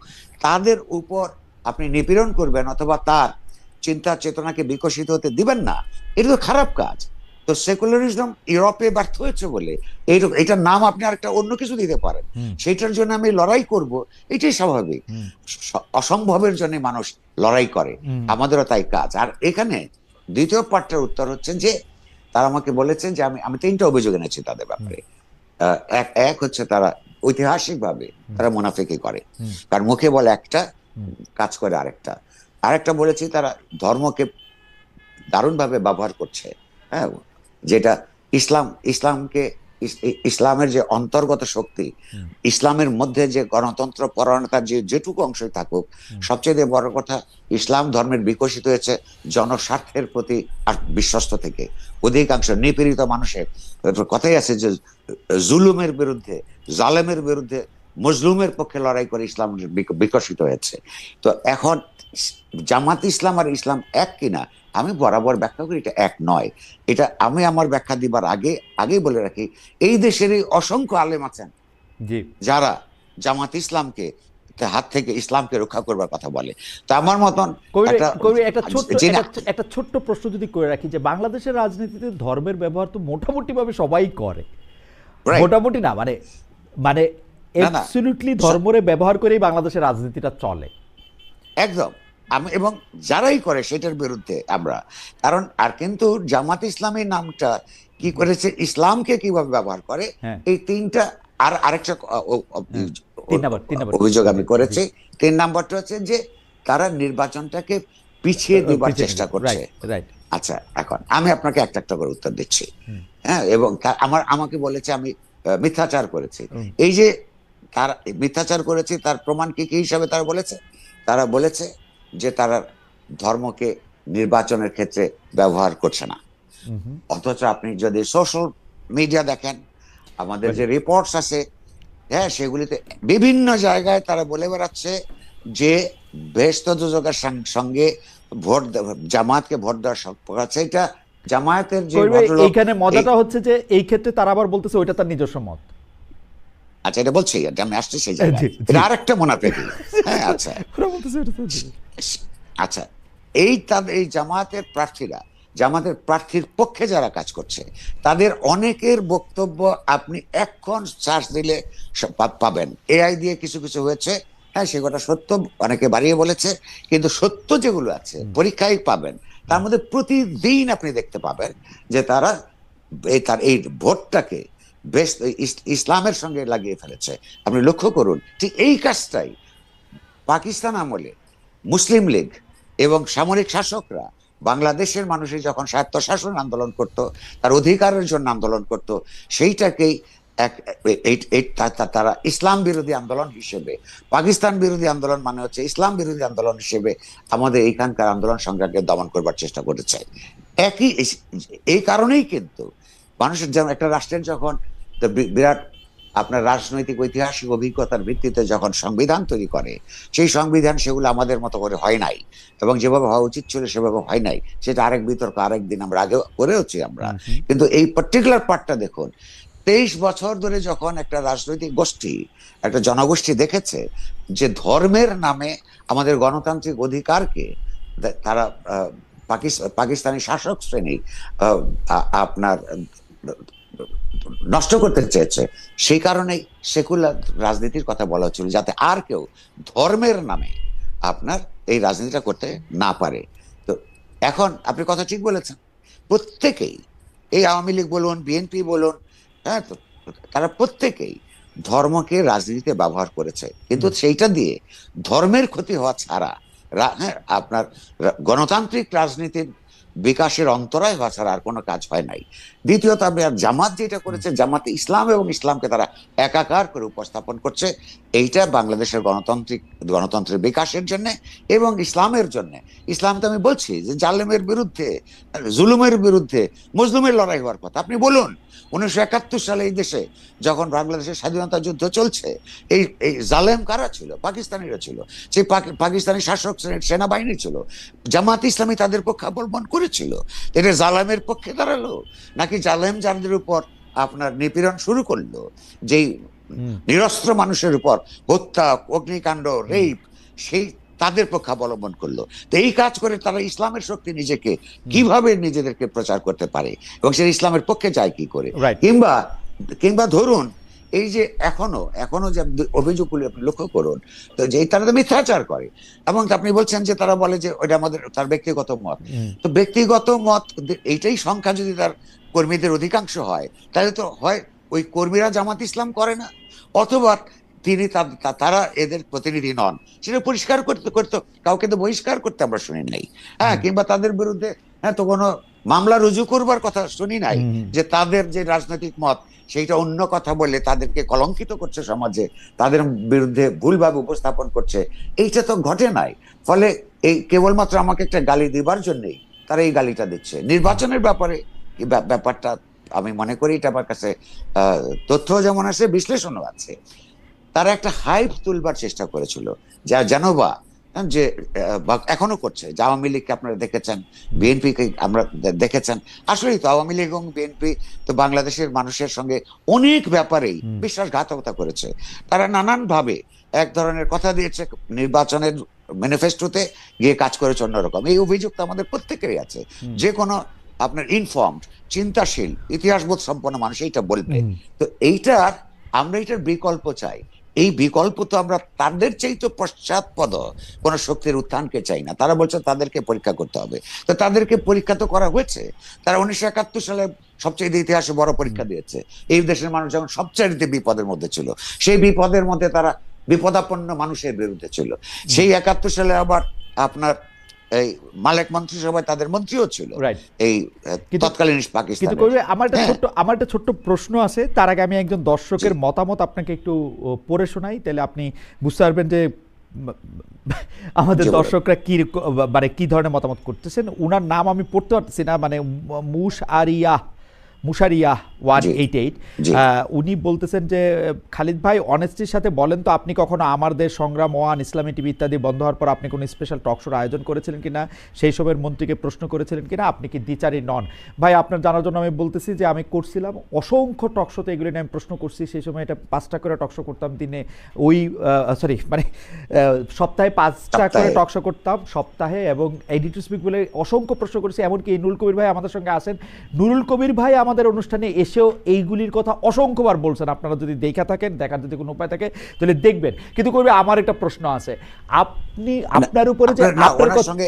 S2: তাদের উপর আপনি নিপীড়ন করবেন অথবা তার চিন্তা চেতনাকে বিকশিত হতে দিবেন না, এটা তো খারাপ কাজ। তো সেকুলারিজম ইউরোপে ব্যর্থ হয়েছে বলে এটার নাম আপনি আরেকটা অন্য কিছু দিতে পারেন, সেইটার জন্য আমি লড়াই করব, এটাই স্বাভাবিক। অসম্ভবের জন্য মানুষ লড়াই করে, আমাদেরও তাই কাজ। আর এখানে দ্বিতীয় পার্টটার উত্তর হচ্ছে যে তারা আমাকে বলেছে যে আমি তিনটা অভিযোগ এনেছি তাদের ব্যাপারে। এক হচ্ছে তারা ঐতিহাসিকভাবে তারা মুনাফিকি করে, কারণ মুখে বলে একটা, কাজ করে আরেকটা। আরেকটা বলেছি তারা ধর্মকে দারুণভাবে ব্যবহার করছে, হ্যাঁ, যেটা ইসলামের যে অন্তর্গত শক্তি, ইসলামের মধ্যে যে গণতন্ত্র পরায়ণতার যেটুকু অংশই থাকুক, সবচেয়ে বড় কথা ইসলাম ধর্মের বিকশিত হয়েছে জনস্বার্থের প্রতি আর বিশ্বস্ত থেকে। অধিকাংশ নিপীড়িত মানুষের কথাই আছে যে জুলুমের বিরুদ্ধে, জালেমের বিরুদ্ধে মজলুমের পক্ষে লড়াই করে ইসলাম বিকশিত হয়েছে। তো এখন জামাত ইসলাম আর ইসলাম এক কিনা আমি বরাবর ব্যাখ্যা করি এটা এক নয়। এটা আমি আমার ব্যাখ্যা দিবার আগেই বলে রাখি, এই দেশেরই অসংখ্য আলেম আছেন যারা জামাত ইসলামকে হাত থেকে ইসলামকে রক্ষা করবার কথা বলে। তো আমার মতন
S1: একটা ছোট্ট প্রশ্ন যদি করে রাখি, যে বাংলাদেশের রাজনীতিতে ধর্মের ব্যবহার তো মোটামুটি ভাবে সবাই করে, মোটামুটি না মানে মানে অ্যাবসলিউটলি ধর্মরে ব্যবহার করেই বাংলাদেশের রাজনীতিটা চলে
S2: একদম। এবং যারাই করে সেটার বিরুদ্ধে আমরা, কারণ আর কিন্তু জামাত ইসলামী নামটা কি করেছে, ইসলামকে কিভাবে ব্যবহার করে, এই তিনটা। আর আরেকটা অভিযোগ আমি করেছি, 3 নম্বরটা হচ্ছে যে তারা নির্বাচনটাকে পিছিয়ে দেবার চেষ্টা করছে। আচ্ছা, এখন আমি আপনাকে একটা একটা করে উত্তর দিচ্ছি, হ্যাঁ। এবং আমাকে বলেছে আমি মিথ্যাচার করেছি। এই যে তারা মিথ্যাচার করেছি তার প্রমাণ কি হিসাবে তারা বলেছে যে তারা ধর্মকে নির্বাচনের ক্ষেত্রে ব্যবহার করছে না। অথচ আপনি যদি সোশ্যাল মিডিয়া দেখেন, আমাদের যে রিপোর্টস আছে, হ্যাঁ, সেগুলিতে বিভিন্ন জায়গায় তারা বলে বেড়াচ্ছে যে বেহেশত দোজখের সঙ্গে জামায়াতকে ভোট দেওয়ার আছে। এটা জামায়াতের যে
S1: এইখানে মজাটা হচ্ছে যে এই ক্ষেত্রে তারা আবার বলতেছে ওইটা তার নিজস্ব মত।
S2: আচ্ছা, এটা বলছি, আমি আসছি সেই জায়গায়, এটা আরেকটা মুনাফিকি। হ্যাঁ, আচ্ছা আচ্ছা, এই জামায়াতের প্রার্থীর পক্ষে যারা কাজ করছে তাদের অনেকের বক্তব্য আপনি এখন সার্চ দিলে পাবেন। এআই দিয়ে কিছু কিছু হয়েছে, হ্যাঁ, সেগুলো সত্য, অনেকে বাড়িয়ে বলেছে, কিন্তু সত্য যেগুলো আছে পরীক্ষায় পাবেন, তার মধ্যে প্রতিদিন আপনি দেখতে পাবেন যে তারা তার এই ভোটটাকে বেশ ইসলামের সঙ্গে লাগিয়ে ফেলেছে। আপনি লক্ষ্য করুন, ঠিক এই কাজটাই পাকিস্তান আমলে মুসলিম লীগ এবং সামরিক শাসকরা বাংলাদেশের মানুষের যখন স্বায়ত্তশাসন আন্দোলন করত, তার অধিকারের জন্য আন্দোলন করত, সেইটাকেই তারা ইসলাম বিরোধী আন্দোলন হিসেবে, পাকিস্তান বিরোধী আন্দোলন মানে হচ্ছে ইসলাম বিরোধী আন্দোলন হিসেবে আমাদের এইখানকার আন্দোলন সংগ্রামকে দমন করবার চেষ্টা করেছে। এই কারণেই কিন্তু মানুষের যেমন একটা রাষ্ট্রের যখন বিরাট আপনার রাজনৈতিক ঐতিহাসিক অভিজ্ঞতার ভিত্তিতে যখন সংবিধান তৈরি করে, সেই সংবিধান সেগুলো আমাদের মতো করে হয় নাই, এবং যেভাবে হওয়া উচিত ছিল সেভাবে হয় নাই। সেটা আরেক বিতর্ক, আরেকদিন আমরা আগে করেওছি আমরা। কিন্তু এই পার্টিকুলার পার্টটা দেখুন, 23 বছর ধরে যখন একটা রাজনৈতিক গোষ্ঠী, একটা জনগোষ্ঠী দেখেছে যে ধর্মের নামে আমাদের গণতান্ত্রিক অধিকারকে তারা পাকিস্তানি শাসক শ্রেণী আপনার নষ্ট করতে চেয়েছে, সেই কারণেই সেকুলার রাজনীতির কথা বলা হচ্ছিল, যাতে আর কেউ ধর্মের নামে আপনার এই রাজনীতিটা করতে না পারে। তো এখন আপনি কথা ঠিক বলেছেন, প্রত্যেকেই, এই আওয়ামী লীগ বলুন, বিএনপি বলুন, হ্যাঁ, তো তারা প্রত্যেকেই ধর্মকে রাজনীতিতে ব্যবহার করেছে, কিন্তু সেইটা দিয়ে ধর্মের ক্ষতি হওয়া ছাড়া, হ্যাঁ, আপনার গণতান্ত্রিক রাজনীতির বিকাশের অন্তরায় হওয়া ছাড়া আর কোনো কাজ হয় নাই। দ্বিতীয়ত, আপনি আর জামাত যেটা করেছে, জামাতে ইসলাম এবং ইসলামকে তারা একাকার করে উপস্থাপন করছে, এইটা বাংলাদেশের গণতন্ত্রের বিকাশের জন্য এবং ইসলামের জন্য। ইসলাম তো আমি বলছি যে জালেমের বিরুদ্ধে, জুলুমের বিরুদ্ধে মজলুমের লড়াই হওয়ার কথা। আপনি বলুন 1971 সালে এই দেশে যখন বাংলাদেশের স্বাধীনতা যুদ্ধ চলছে, এই জালেম কারা ছিল? পাকিস্তানিরা ছিল। সেই পাকিস্তানি শাসক সেনাবাহিনী ছিল। জামাত ইসলামী তাদের পক্ষে অবলম্বন করেছিল। এটা জালেমের পক্ষে দাঁড়ালো, নাকি জালেম যাদের উপর আপনার নিপীড়ন শুরু করলো, যেই নিরস্ত্র মানুষের উপর হত্যা, অগ্নিকাণ্ড, রেপ, সেই তাদের পক্ষে অবলম্বন করলো। তো এই কাজ করে তারা ইসলামের শক্তি নিজেকে কিভাবে নিজেদেরকে প্রচার করতে পারে এবং সে ইসলামের পক্ষে যায় কি করে,
S1: রাইট।
S2: কিংবা কিংবা ধরুন এই যে এখনো যে অভিযোগগুলি আপনি লক্ষ্য করুন, তো যে তারা তো মিথ্যাচার করে, এবং আপনি বলছেন যে তারা বলে যে ওইটা আমাদের তার ব্যক্তিগত মত। তো ব্যক্তিগত মত এইটাই সংখ্যা যদি তার কর্মীদের অধিকাংশ হয়, তাহলে তো হয় ওই কর্মীরা জামাত ইসলাম করে না, অথবা তিনি তারা এদের প্রতিনিধি নন, সেটা পরিষ্কার করতে কাউকে তো বহিষ্কার করতে আমরা শুনি নাই। হ্যাঁ, কিংবা তাদের বিরুদ্ধে তো কোনো মামলা রুজু করবার কথা শুনি নাই, যে তাদের যে রাজনৈতিক মত সেইটা অন্য কথা বলে তাদেরকে কলঙ্কিত করছে সমাজে, তাদের বিরুদ্ধে ভুলভাবে উপস্থাপন করছে, এইটা তো ঘটে নাই। ফলে এই কেবলমাত্র আমাকে একটা গালি দিবার জন্যই তারা এই গালিটা দিচ্ছে। নির্বাচনের ব্যাপারে ব্যাপারটা আমি মনে করি এটা আমার কাছে তথ্য যেমন আছে, বিশ্লেষণও আছে। তারা একটা হাইপ তুলবার চেষ্টা করেছিল, যা জানোবা যে এখনো করছে, যে আওয়ামী লীগকে আপনারা দেখেছেন, বিএনপিকে আমরা দেখেছেন। আসলেই তো আওয়ামী লীগ এবং বিএনপি তো বাংলাদেশের মানুষের সঙ্গে অনেক ব্যাপারেই বিশ্বাসঘাতকতা করেছে। তারা নানান ভাবে এক ধরনের কথা দিয়েছে, নির্বাচনের ম্যানিফেস্টোতে গিয়ে কাজ করেছে অন্যরকম। এই অভিযোগ তো আমাদের প্রত্যেকেরই আছে। যে কোনো আপনার ইনফর্মড, চিন্তাশীল, ইতিহাসবোধ সম্পন্ন মানুষ এইটা বলবে। তো আমরা এইটার বিকল্প চাই। এই বিকল্প তো আমরা তাদের চাইতে পশ্চাৎপদ কোন শক্তির উত্থানকে চাই না। তারা বলছে তাদেরকে পরীক্ষা করতে হবে, তো তাদেরকে পরীক্ষা তো করা হয়েছে। তারা 1971 সালে সবচেয়ে ইতিহাসে বড় পরীক্ষা দিয়েছে। এই দেশের মানুষ যখন সবচেয়ে বিপদের মধ্যে ছিল, সেই বিপদের মধ্যে তারা বিপদাপন্ন মানুষের বিরুদ্ধে ছিল। সেই 71 সালে আবার আপনার এই মালেক মন্ত্রিসভায় তাদের মন্ত্রীও ছিল এই তৎকালীন পাকিস্তান।
S1: আমার একটা ছোট্ট প্রশ্ন আছে, তার আগে আমি একজন দর্শকের মতামত আপনাকে একটু পড়ে শোনাই, তাহলে আপনি বুঝতে পারবেন যে আমাদের দর্শকরা কি ধরনের মতামত করতেছেন। উনার নাম আমি পড়তে পারতেছি না, মানে মুশারিয়া 188, উনি বলতেছেন যে খালিদ ভাই অনেস্টির সাথে বলেন তো, আপনি কখনো আমার দেশ সংগ্রাম, ওয়ান, ইসলামী টিভি ইত্যাদি বন্ধ হওয়ার পর আপনি কোনো স্পেশাল টক শোর আয়োজন করেছিলেন কিনা, সেই সবের মন্ত্রীকে প্রশ্ন করেছিলেন কিনা, আপনি কি দ্বিচারী নন? ভাই আপনার জানার জন্য আমি বলতেছি যে আমি করছিলাম অসংখ্য টক শোতে, এগুলি নিয়ে আমি প্রশ্ন করছি। সেই সময় এটা 5টা করে টক শো করতাম দিনে, সপ্তাহে 5টা করে টক শো করতাম সপ্তাহে, এবং এডিটর স্পিক বলে অসংখ্য প্রশ্ন করেছি। এমনকি নুরুল কবির ভাই আমাদের সঙ্গে আসেন, নুরুল কবির ভাই আমাদের অনুষ্ঠানে এসেও এইগুলির কথা অসংখ্যবার বলছেন। আপনারা যদি দেখা থাকেন, দেখার যদি কোনো উপায় থাকে তাহলে দেখবেন। কিন্তু কবি আমার একটা প্রশ্ন আছে, আপনি আপনার উপরে যে আপনার
S2: সঙ্গে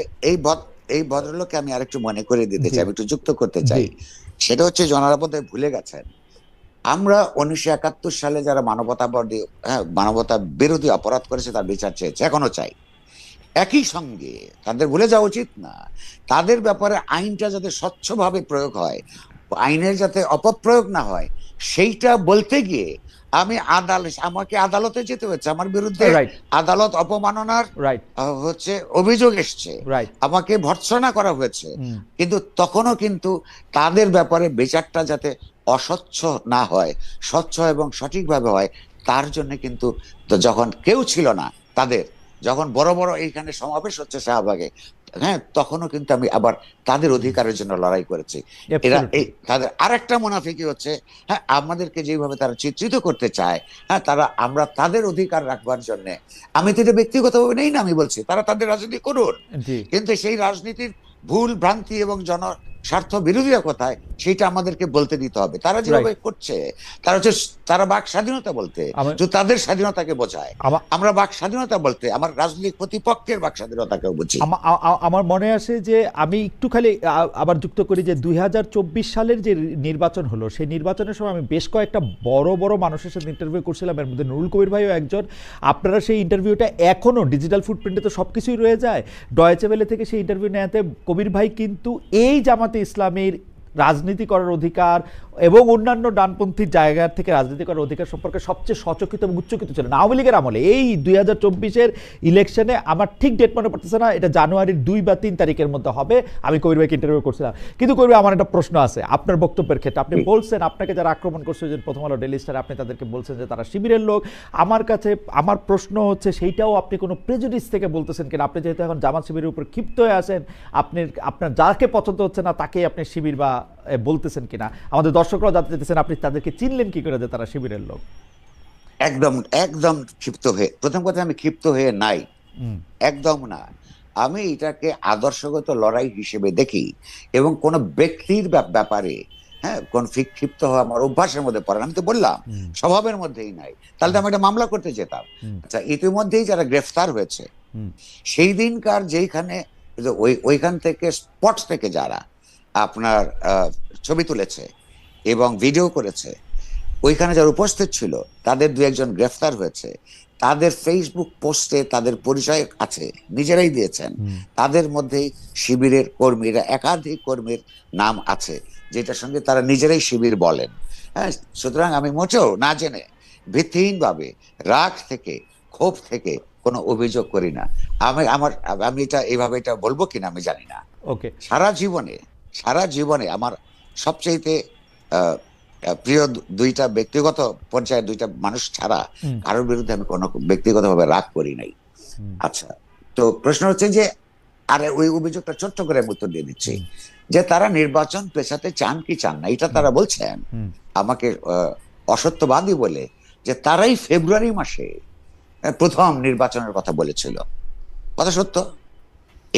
S2: এই ভদ্রলোককে আমি আরেকটু মনে করে দিতে চাই, আমি একটু যুক্ত করতে চাই। সেটা হচ্ছে জনারা বোধহয় ভুলে গেছেন, আমরা 1971 সালে যারা মানবতা বিরোধী অপরাধ করেছে তার বিচার চেয়েছে, এখনো চাই। একই সঙ্গে তাদের ভুলে যাওয়া উচিত না, তাদের ব্যাপারে আইনটা যাতে স্বচ্ছভাবে প্রয়োগ হয়, আইনের যাতে অপপ্রয়োগ না হয়, সেইটা বলতে গিয়ে আমাকে আদালতে যেতে হয়েছে। আমার বিরুদ্ধে আদালত অপমাননার হচ্ছে অভিযোগ এসছে, আমাকে ভর্ৎসনা করা হয়েছে। কিন্তু তখনও কিন্তু তাদের ব্যাপারে বিচারটা যাতে অস্বচ্ছ না হয়, স্বচ্ছ এবং সঠিকভাবে হয়, তার জন্য কিন্তু যখন কেউ ছিল না, যখন বড় বড় এইখানে সমাবেশ হচ্ছে শাহবাগে, হ্যাঁ, তখনও কিন্তু আমি আবার তাদের অধিকারের জন্য লড়াই করেছি। তাদের আরেকটা মুনাফিকি হচ্ছে, হ্যাঁ, আমাদেরকে যেভাবে তারা চিত্রিত করতে চায়, হ্যাঁ, আমরা তাদের অধিকার রাখবার জন্য, আমি তো এটা ব্যক্তিগতভাবে নেই না, আমি বলছি তারা তাদের রাজনীতি করুন, কিন্তু সেই রাজনীতির ভুল ভ্রান্তি এবং স্বার্থ বিরোধীরা কোথায় সেটা আমাদেরকে বলতে দিতে হবে। তারা যেভাবে করছে, তারা বাক স্বাধীনতা বলতে তাদের স্বাধীনতাকে বোঝায়, আমরা বাক স্বাধীনতা বলতে আমার রাজনৈতিক প্রতিপক্ষের বাক স্বাধীনতাকে বুঝি।
S1: আমার মনে আসে যে আমি একটু খালি আবার যুক্ত করি যে 2024 সালের যে নির্বাচন হলো, সেই নির্বাচনের সময় আমি বেশ কয়েকটা বড় বড় মানুষের সাথে ইন্টারভিউ করছিলাম, এর মধ্যে নুরুল কবির ভাইও একজন। আপনারা সেই ইন্টারভিউটা এখনো ডিজিটাল ফুটপ্রিন্টে তো সবকিছুই রয়ে যায়, ডয়েচে ভেলে থেকে সেই ইন্টারভিউ নেওয়াতে কবির ভাই কিন্তু এই জামাতে ইসলামের রাজনীতি করার অধিকার এবং অন্যান্য ডানপন্থী জায়গা থেকে রাজনীতি করার অধিকার সম্পর্কে সবচেয়ে সচকিত এবং উচ্চকিত ছিলেন আওয়ামী লীগের আমলে। এই 2024-এর ইলেকশনে আমার ঠিক ডেট মনে পড়তেছে না, এটা জানুয়ারির 2 বা 3 তারিখের মধ্যে হবে। আমি কবির ভাইকে ইন্টারভিউ করছিলাম। কিন্তু কবির ভাই, আমার একটা প্রশ্ন আছে আপনার বক্তব্যের ক্ষেত্রে। আপনি বলছেন আপনাকে যারা আক্রমণ করছে, যে প্রথম আলো ডেইলি স্টার, আপনি তাদেরকে বলছেন যে তারা শিবিরের লোক। আমার প্রশ্ন হচ্ছে, সেইটাও আপনি কোনো প্রেজুডিস থেকে বলতেছেন কিনা? আপনি যেহেতু এখন জামাত শিবিরের উপর ক্ষিপ্ত হয়ে আছেন, আপনার যাকে পছন্দ হচ্ছে না তাকেই আপনি শিবির বা বলতেছেন কিনা? আমাদের দর্শকরাও জানতে চাইতেছেন আপনি তাদেরকে চিনলেন কি করে যে তারা শিবিরের লোক?
S2: একদম ক্ষিপ্ত হয়ে, প্রথম কথা আমি ক্ষিপ্ত হয়ে নাই, একদম না। আমি এটাকে আদর্শগত লড়াই হিসেবে দেখি, এবং কোন ব্যক্তির ব্যাপারে কোন ক্ষিপ্ত হওয়া আমার অভ্যাসের মধ্যে পড়ে না। আমি তো বললাম স্বভাবের মধ্যেই নাই, তাহলে তো আমি এটা মামলা করতে যেতাম। আচ্ছা, ইতিমধ্যেই যারা গ্রেফতার হয়েছে সেই দিনকার যেইখানে ওইখান থেকে স্পট থেকে যারা আপনার ছবি তুলেছে এবং ভিডিও করেছে, ওইখানে যারা উপস্থিত ছিল তাদের দু একজন গ্রেফতার হয়েছে। তাদের ফেসবুক পোস্টে তাদের পরিচয় আছে, নিজেরাই দিয়েছেন। তাদের মধ্যেই শিবিরের কর্মীরা, একাধিক কর্মীর নাম আছে, যেটার সঙ্গে তারা নিজেরাই শিবির বলেন। হ্যাঁ, সুতরাং আমি মোটেও না জেনে ভিত্তিহীনভাবে রাগ থেকে, ক্ষোভ থেকে কোনো অভিযোগ করি না। আমি এটা এইভাবে এটা বলবো কিনা আমি জানি না।
S1: ওকে,
S2: সারা জীবনে আমার সবচেয়ে প্রিয় দুইটা ব্যক্তিগত পর্যায়ে দুইটা মানুষ ছাড়া কারোর বিরুদ্ধে আমি কোনো ব্যক্তিগতভাবে রাগ করি নাই। আচ্ছা, তো প্রশ্ন হচ্ছে যে, আরে ওই অভিযোগটা ছোট্ট করে আমি উত্তর দিয়ে দিচ্ছি, যে তারা নির্বাচন পেছাতে চান কি চান না, এটা তারা বলছেন আমাকে অসত্যবাদী বলে, যে তারাই ফেব্রুয়ারি মাসে প্রথম নির্বাচনের কথা বলেছিল। কথা সত্য,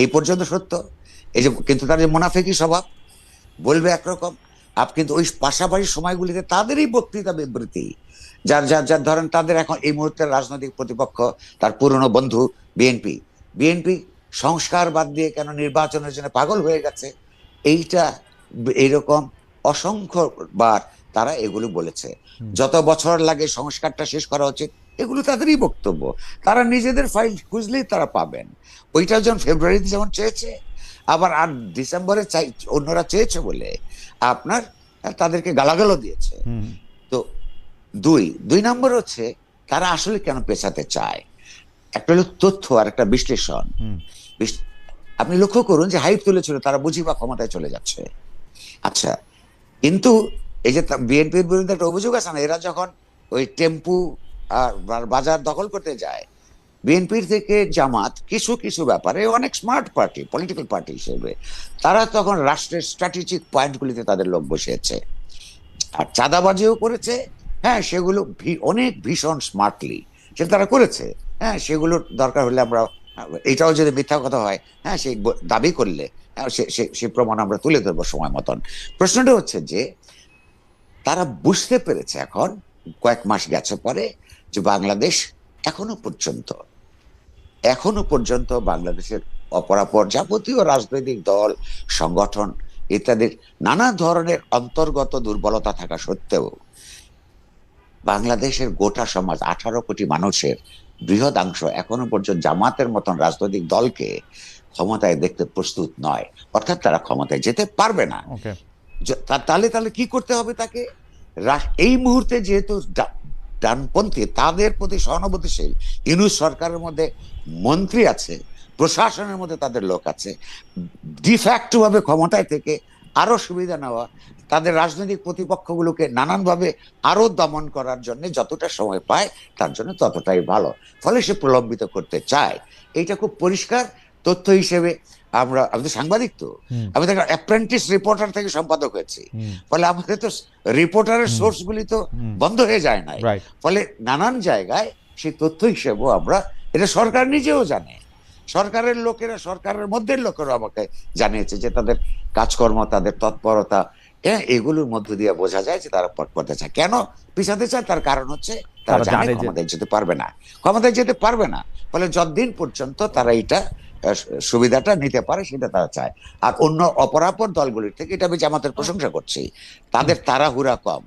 S2: এই পর্যন্ত সত্য। এই যে, কিন্তু তার যে মুনাফিকি স্বভাব, বলবে একরকম, কিন্তু ওই পাশাপাশি সময়গুলিতে তাদেরই বক্তৃতা বিবৃতি, যার ধরেন তাদের এখন এই মুহূর্তের রাজনৈতিক প্রতিপক্ষ তার পুরনো বন্ধু বিএনপি সংস্কার বাদ দিয়ে কেন নির্বাচনের জন্য পাগল হয়ে গেছে, এইটা এইরকম অসংখ্যবার তারা এগুলো বলেছে। যত বছর লাগে সংস্কারটা শেষ করা উচিত, এগুলো তাদেরই বক্তব্য। তারা নিজেদের ফাইল খুঁজলেই তারা পাবেন। ওইটা যখন ফেব্রুয়ারিতে যেমন চেয়েছে, আবার আর ডিসেম্বরে অন্যরা চেয়েছে বলে আপনার তাদেরকে গালাগালও দিয়েছে। তো দুই নম্বর হচ্ছে, তারা আসলে কেন পেছাতে চায়, একটা হলো তথ্য আর একটা বিশ্লেষণ। আপনি লক্ষ্য করুন যে হাইপ তুলেছিল তারা বুঝি বা ক্ষমতায় চলে যাচ্ছে। আচ্ছা, কিন্তু এই যে বিএনপির বিরুদ্ধে একটা অভিযোগ আছে না, এরা যখন ওই টেম্পু আর বাজার দখল করতে যায়, বিএনপির থেকে জামাত কিছু কিছু ব্যাপারে অনেক স্মার্ট পার্টি, পলিটিক্যাল পার্টি হিসেবে তারা তখন রাষ্ট্রের স্ট্র্যাটেজিক পয়েন্টগুলিতে তাদের লোক বসিয়েছে, আর চাঁদাবাজিও করেছে। হ্যাঁ, সেগুলো অনেক ভীষণ স্মার্টলি সেটা তারা করেছে। হ্যাঁ, সেগুলোর দরকার হলে আমরা, এটাও যদি মিথ্যা কথা হয়, হ্যাঁ, সেই দাবি করলে সে প্রমাণ আমরা তুলে ধরবো সময় মতন। প্রশ্নটা হচ্ছে যে, তারা বুঝতে পেরেছে এখন কয়েক মাস গেছে পরে, যে বাংলাদেশ এখনো পর্যন্ত বাংলাদেশের অপরাপর যাবতীয় রাজনৈতিক দল, সংগঠন ইত্যাদির নানা ধরনের অন্তর্গত দুর্বলতা থাকা সত্ত্বেও বাংলাদেশের গোটা সমাজ, 18 কোটি মানুষের বৃহদাংশ এখনো পর্যন্ত জামাতের মতন রাজনৈতিক দলকে ক্ষমতায় দেখতে প্রস্তুত নয়। অর্থাৎ তারা ক্ষমতায় যেতে পারবে না। তাহলে কি করতে হবে তাকে? এই মুহূর্তে যেহেতু ডানপন্থী, তাদের প্রতি সহানুভূতিশীল ইউনূস সরকারের মধ্যে মন্ত্রী আছে, প্রশাসনের মধ্যে তাদের লোক আছে, ডিফ্যাক্টো ভাবে ক্ষমতায় থেকে আরো সুবিধা নেওয়া, তাদের রাজনৈতিক প্রতিপক্ষগুলোকে নানানভাবে আরো দমন করার জন্য যতটা সময় পায় তার জন্য ততটাই ভালো। ফলে সে প্রলম্বিত করতে চায়। এইটা খুব পরিষ্কার তথ্য হিসেবে আমি তো সাংবাদিক, তো আমি তো অ্যাপ্রেন্টিস রিপোর্টার থেকে সম্পাদক হয়েছি। ফলে আমাদের তো রিপোর্টারের সোর্স গুলি তো বন্ধ হয়ে যায় নাই। ফলে নানান জায়গায় সেই তথ্য হিসেবেও আমরা, এটা সরকার নিজেও জানে, সরকারের লোকেরা, সরকারের মধ্যে লোকেরা আমাকে জানিয়েছে যে তাদের কাজকর্ম, তাদের তৎপরতা, এগুলোর মধ্য দিয়ে বোঝা যায় যে তারা পথ করতে চায়। কেন পিছাতে চায়? তার কারণ হচ্ছে তারা জানে ক্ষমতায় যেতে পারবে না। ফলে যতদিন পর্যন্ত তারা এটা সুবিধাটা নিতে পারে সেটা তারা চায়। আর অন্য অপরাপর দলগুলির থেকে, এটা আমি জামাতের প্রশংসা করছি, তাদের তাড়াহুড়া কম।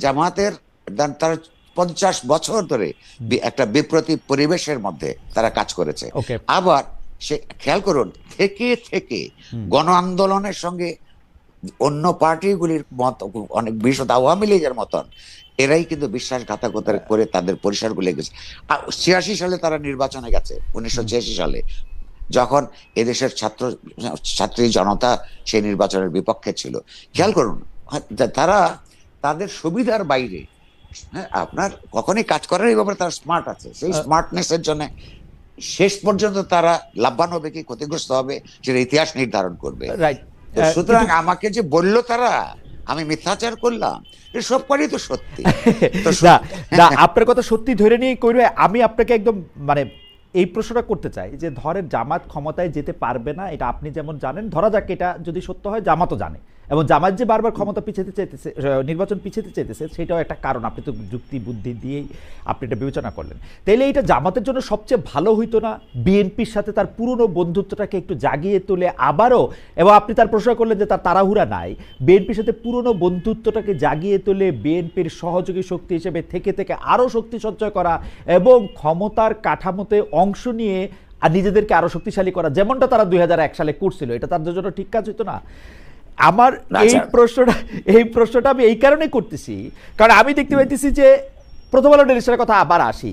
S2: জামাতের তারা 50 বছর ধরে একটা বিপ্রতি পরিবেশের মধ্যে তারা কাজ করেছে। আবার সে খেয়াল করুন, থেকে থেকে গণ আন্দোলনের সঙ্গে অন্য পার্টিগুলির মত, অনেক বিশেষত আওয়ামী লীগের মতন, এরাই কিন্তু বিশ্বাসঘাতকতা করে তাদের পরিসরগুলো গেছে। 86 সালে তারা নির্বাচনে গেছে, 1986 সালে, যখন এদেশের ছাত্রী জনতা সেই নির্বাচনের বিপক্ষে ছিল। খেয়াল করুন, তারা তাদের সুবিধার বাইরে আপনার কখনই কাজ করার এই ব্যাপারে তারা স্মার্ট আছে। সেই স্মার্টনেসের জন্য শেষ পর্যন্ত তারা লাভবান হবে কি ক্ষতিগ্রস্ত হবে সেটা ইতিহাস নির্ধারণ করবে। সুতরাং আমাকে যে বললো তারা আমি মিথ্যাচার করলাম, সব করি তো সত্যি।
S1: আপনার কথা সত্যি ধরে নিয়ে কইরে আমি আপনাকে একদম মানে এই প্রশ্নটা করতে চাই যে ধরেন জামাত ক্ষমতায় যেতে পারবে না, এটা আপনি যেমন জানেন, ধরা যাক এটা যদি সত্য হয়, জামাতও জানে, এবং জামাত যে বারবার ক্ষমতা পিছাতে চাইতেছে, নির্বাচন পিছাতে চাইতেছে, সেটাও একটা কারণ। আপনি তো যুক্তি বুদ্ধি দিয়েই আপনি এটা বিবেচনা করলেন। তাইলে এটা জামাতের জন্য সবচেয়ে ভালো হইতো না বিএনপির সাথে তার পুরনো বন্ধুত্বটাকে একটু জাগিয়ে তুলে আবারও, এবং আপনি তার প্রশ্ন করলেন যে তার তাড়াহুড়া নাই, বিএনপির সাথে পুরনো বন্ধুত্বটাকে জাগিয়ে তুলে বিএনপির সহযোগী শক্তি হিসেবে থেকে থেকে আরও শক্তি সঞ্চয় করা এবং ক্ষমতার কাঠামোতে অংশ নিয়ে আর নিজেদেরকে আরো শক্তিশালী করা, যেমনটা তারা 2001 সালে করছিল, এটা তাদের জন্য ঠিক কাজ হইতো না? আমার এই প্রশ্নটা আমি এই কারণে করতেছি, কারণ আমি দেখতে পাইতেছি যে প্রথম আলো ডেলিশনের কথা আবার আসি,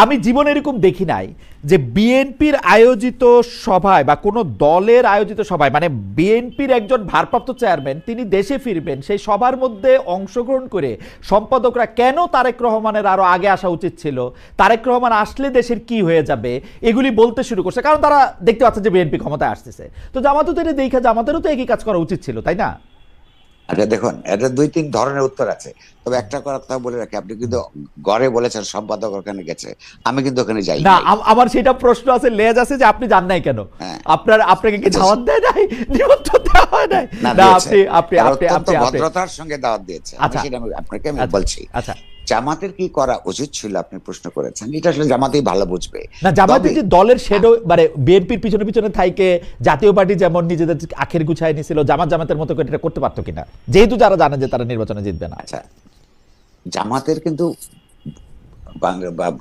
S1: আমি জীবনে এরকম দেখি নাই যে বিএনপির আয়োজিত সভায় বা কোনো দলের আয়োজিত সভায়, মানে বিএনপির একজন ভারপ্রাপ্ত চেয়ারম্যান তিনি দেশে ফিরবেন, সেই সভার মধ্যে অংশগ্রহণ করে সম্পাদকরা কেন তারেক রহমানের আরো আগে আসা উচিত ছিল, তারেক রহমান আসলে দেশের কি হয়ে যাবে, এগুলি বলতে শুরু করছে, কারণ তারা দেখতে পাচ্ছে যে বিএনপি ক্ষমতায় আসতেছে। তো জামাতও তো এটা দেখে জামাতেরও তো একই কাজ করা উচিত ছিল, তাই না?
S2: আচ্ছা দেখুন, এটা 2-3 ধরনের উত্তর আছে, তবে একটা কথা বলে রাখি, আপনি কিন্তু গড়ে বলেছেন সম্পাদক ওখানে গেছে, আমি কিন্তু ওখানে যাই
S1: না,
S2: নাই।
S1: আমার সেটা প্রশ্ন আছে, লেজ আছে যে আপনি জান নাই কেন,
S2: হ্যাঁ।
S1: আপনাকে কি দাওয়াত দেয় নাই, নিমন্ত্রণ দেওয়া হয় নাই?
S2: না,
S1: না,
S2: দিয়েছে।
S1: আপনি
S2: তারা
S1: আপনি
S2: অত্যন্ত
S1: আপনি আপনি
S2: ভদ্রতার সঙ্গে দাওয়াত দিয়েছে।
S1: আচ্ছা,
S2: আপনাকে আমি
S1: আচ্ছা,
S2: বলছি,
S1: আচ্ছা।
S2: জামাতের কি করা উচিত ছিল আপনি প্রশ্ন করেছেন, এটা আসলে জামাতেই ভালো বুঝবে।
S1: না, জামাতের
S2: তবে
S1: যে দলের শেডো, মানে বিএনপির পিছনে পিছনে থাইকে জাতীয় পার্টি যেমন নিজেদের আখের গুছায় নিছিল, জামাতের মতো করে এটা করতে পারতো কিনা, যেহেতু যারা জানে যে তারা নির্বাচনে জিতবে না?
S2: আচ্ছা, জামাতের কিন্তু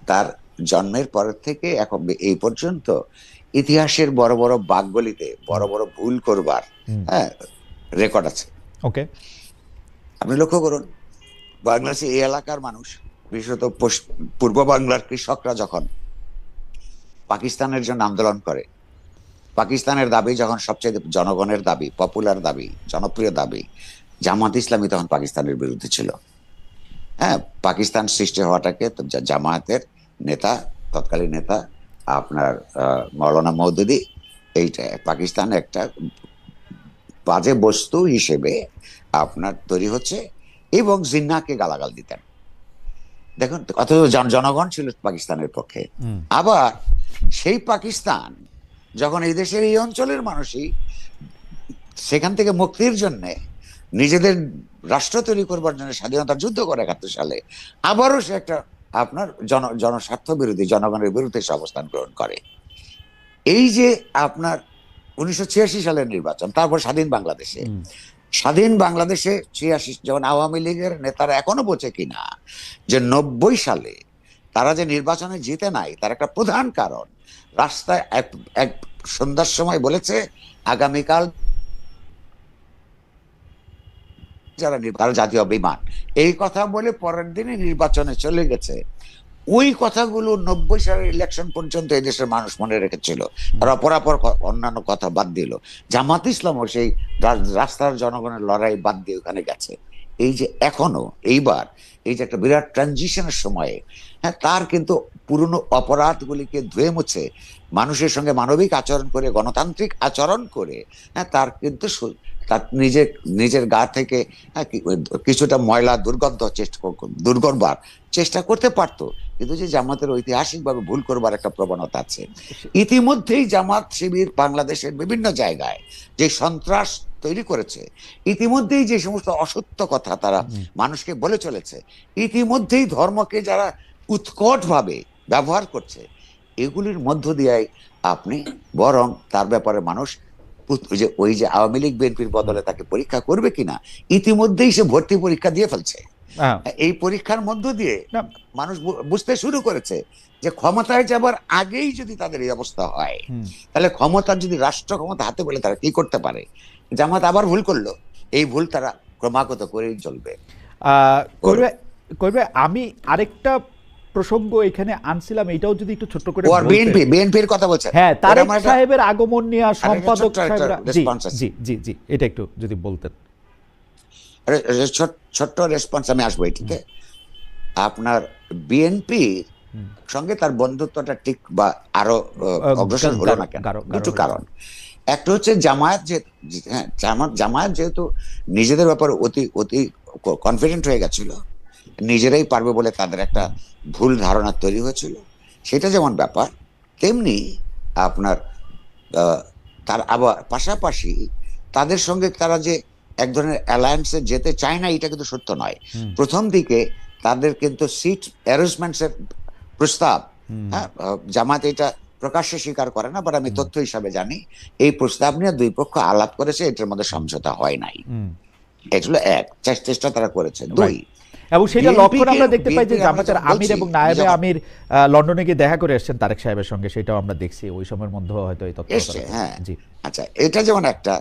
S2: তার জন্মের পর থেকে এখন এই পর্যন্ত ইতিহাসের বড় বড় বাকগলিতে বড় বড় ভুল করবার হ্যাঁ রেকর্ড আছে।
S1: ওকে।
S2: আপনি লক্ষ্য করুন, বাংলাদেশে এই এলাকার মানুষ, বিশেষত পূর্ব বাংলার কৃষকরা যখন পাকিস্তানের জন্য আন্দোলন করে, পাকিস্তানের দাবি যখন সবচেয়ে জনগণের দাবি, পপুলার দাবি, জনপ্রিয় দাবি, জামাত ইসলামী তখন পাকিস্তানের বিরুদ্ধে ছিল। হ্যাঁ, পাকিস্তান সৃষ্টি হওয়াটাকে জামায়াতের নেতা, তৎকালীন নেতা আপনার মৌলানা মওদুদি, এইটা পাকিস্তান একটা বাজে বস্তু হিসেবে আপনার তৈরি হচ্ছে, এবং জিন্নাহকে গালাগাল দিতেন। দেখুন, অথচ জনগণ ছিল পাকিস্তানের পক্ষে। আবার সেই পাকিস্তান যখন এই দেশের এই অঞ্চলের মানুষই সেখান থেকে মুক্তির জন্য নিজেদের রাষ্ট্র তৈরি করবার জন্য স্বাধীনতার যুদ্ধ করে 71 সালে, আবারও সে একটা আপনার জনস্বার্থ বিরোধী, জনগণের বিরুদ্ধে সে অবস্থান গ্রহণ করে। এই যে আপনার 1986 সালের নির্বাচন, তারপর স্বাধীন বাংলাদেশে, 86 যখন আওয়ামী লীগের নেতারা এখনো বোঝে কিনা যে 90 সালে তারা যে নির্বাচনে জিতে নাই, তার একটা প্রধান কারণ রাস্তায় এক সন্ধ্যার সময় বলেছে আগামীকাল যারা জাতীয় বিমান, এই কথা বলে পরের দিনে নির্বাচনে চলে গেছে। ওই কথাগুলো 90 সালের ইলেকশন পর্যন্ত এই দেশের মানুষ মনে রেখেছিল, তারা অপরাপর অন্যান্য কথা বাদ দিল। জামাত ইসলামও সেই রাস্তার জনগণের লড়াই বাদ দিয়ে ওখানে গেছে। এই যে এখনো এইবার এই যে একটা বিরাট ট্রানজিশনের সময়ে, হ্যাঁ, তার কিন্তু পুরনো অপরাধগুলিকে ধুয়ে মুছে মানুষের সঙ্গে মানবিক আচরণ করে, গণতান্ত্রিক আচরণ করে, হ্যাঁ, তার কিন্তু তার নিজের গা থেকে কিছুটা ময়লা দূর করবার চেষ্টা করতে পারতো। কিন্তু যে জামাতের ঐতিহাসিকভাবে ভুল করবার একটা প্রবণতা আছে। ইতিমধ্যেই জামাত শিবির বাংলাদেশের বিভিন্ন জায়গায় যে সন্ত্রাস তৈরি করেছে, ইতিমধ্যেই যে সমস্ত অসত্য কথা তারা মানুষকে বলে চলেছে, ইতিমধ্যেই ধর্মকে যারা উৎকটভাবে ব্যবহার করছে, এগুলির মধ্য দিয়ে আপনি বরং তার ব্যাপারে মানুষ ওই যে আওয়ামী লীগ বিএনপির বদলে তাকে পরীক্ষা করবে কিনা, ইতিমধ্যেই সে ভর্তি পরীক্ষা দিয়ে ফেলছে। এই পরীক্ষার মধ্য দিয়ে মানুষ বুঝতে শুরু করেছে যে ক্ষমতায় যাবার আগেই যদি তাদের এই অবস্থা হয়, তাহলে ক্ষমতার যদি রাষ্ট্র ক্ষমতা হাতে বলে তারা কি করতে পারে। জামাত আবার ভুল করলো, এই ভুল তারা ক্রমাগত করেই চলবে।
S1: করবে। আমি আরেকটা প্রসঙ্গ এখানে আনছিলাম, এটাও যদি একটু ছোট্ট করে
S2: বিএনপির কথা বলছেন।
S1: হ্যাঁ, তারেক সাহেবের আগমন নিয়ে সম্পাদক সাহেবরা, জি জি জি, এটা একটু যদি বলতেন।
S2: ছোট্ট রেসপন্স আমি আসবো এটিকে। আপনার বিএনপির সঙ্গে তার বন্ধুত্বটা ঠিক বা আরো অগ্রসর হলো না কেন? দুটো কারণ। একটা হচ্ছে জামায়াত যেহেতু নিজেদের ব্যাপারে অতি অতি কনফিডেন্ট হয়ে গেছিল, নিজেরাই পারবে বলে তাদের একটা ভুল ধারণা তৈরি হয়েছিল, সেটা যেমন ব্যাপার। তেমনি আপনার তার আবার পাশাপাশি তাদের সঙ্গে তারা যে এক ধরনের অ্যালায়েন্সে যেতে চায় না, এটা কিন্তু সত্য নয়। প্রথম দিকে তাদের কিন্তু সিট অ্যারেঞ্জমেন্টস এর প্রস্তাব, হ্যাঁ, জামাত এটা প্রকাশ্যে স্বীকার করে না, বাট আমি তথ্য হিসাবে জানি এই প্রস্তাব নিয়ে দুই পক্ষ আলাপ করেছে, এটার মধ্যে সমঝোতা হয় নাই। এটা হলো এক, চেষ্টা তারা করেছে। দুই,
S1: এবং সেটা লক্ষণ আমরা দেখতে পাই যে
S2: বিএনপি
S1: জামাতের আমির এবং নায়েবে আমির লন্ডনে গিয়ে দেখা করে এসেছেন তারেক সাহেবের সঙ্গে, সেটাও আমরা দেখছি ওই সময়ের মধ্যে হয়তো এই তথ্য
S2: এসছে। হ্যাঁ,
S1: জি,
S2: আচ্ছা, এটা যেমন একটা।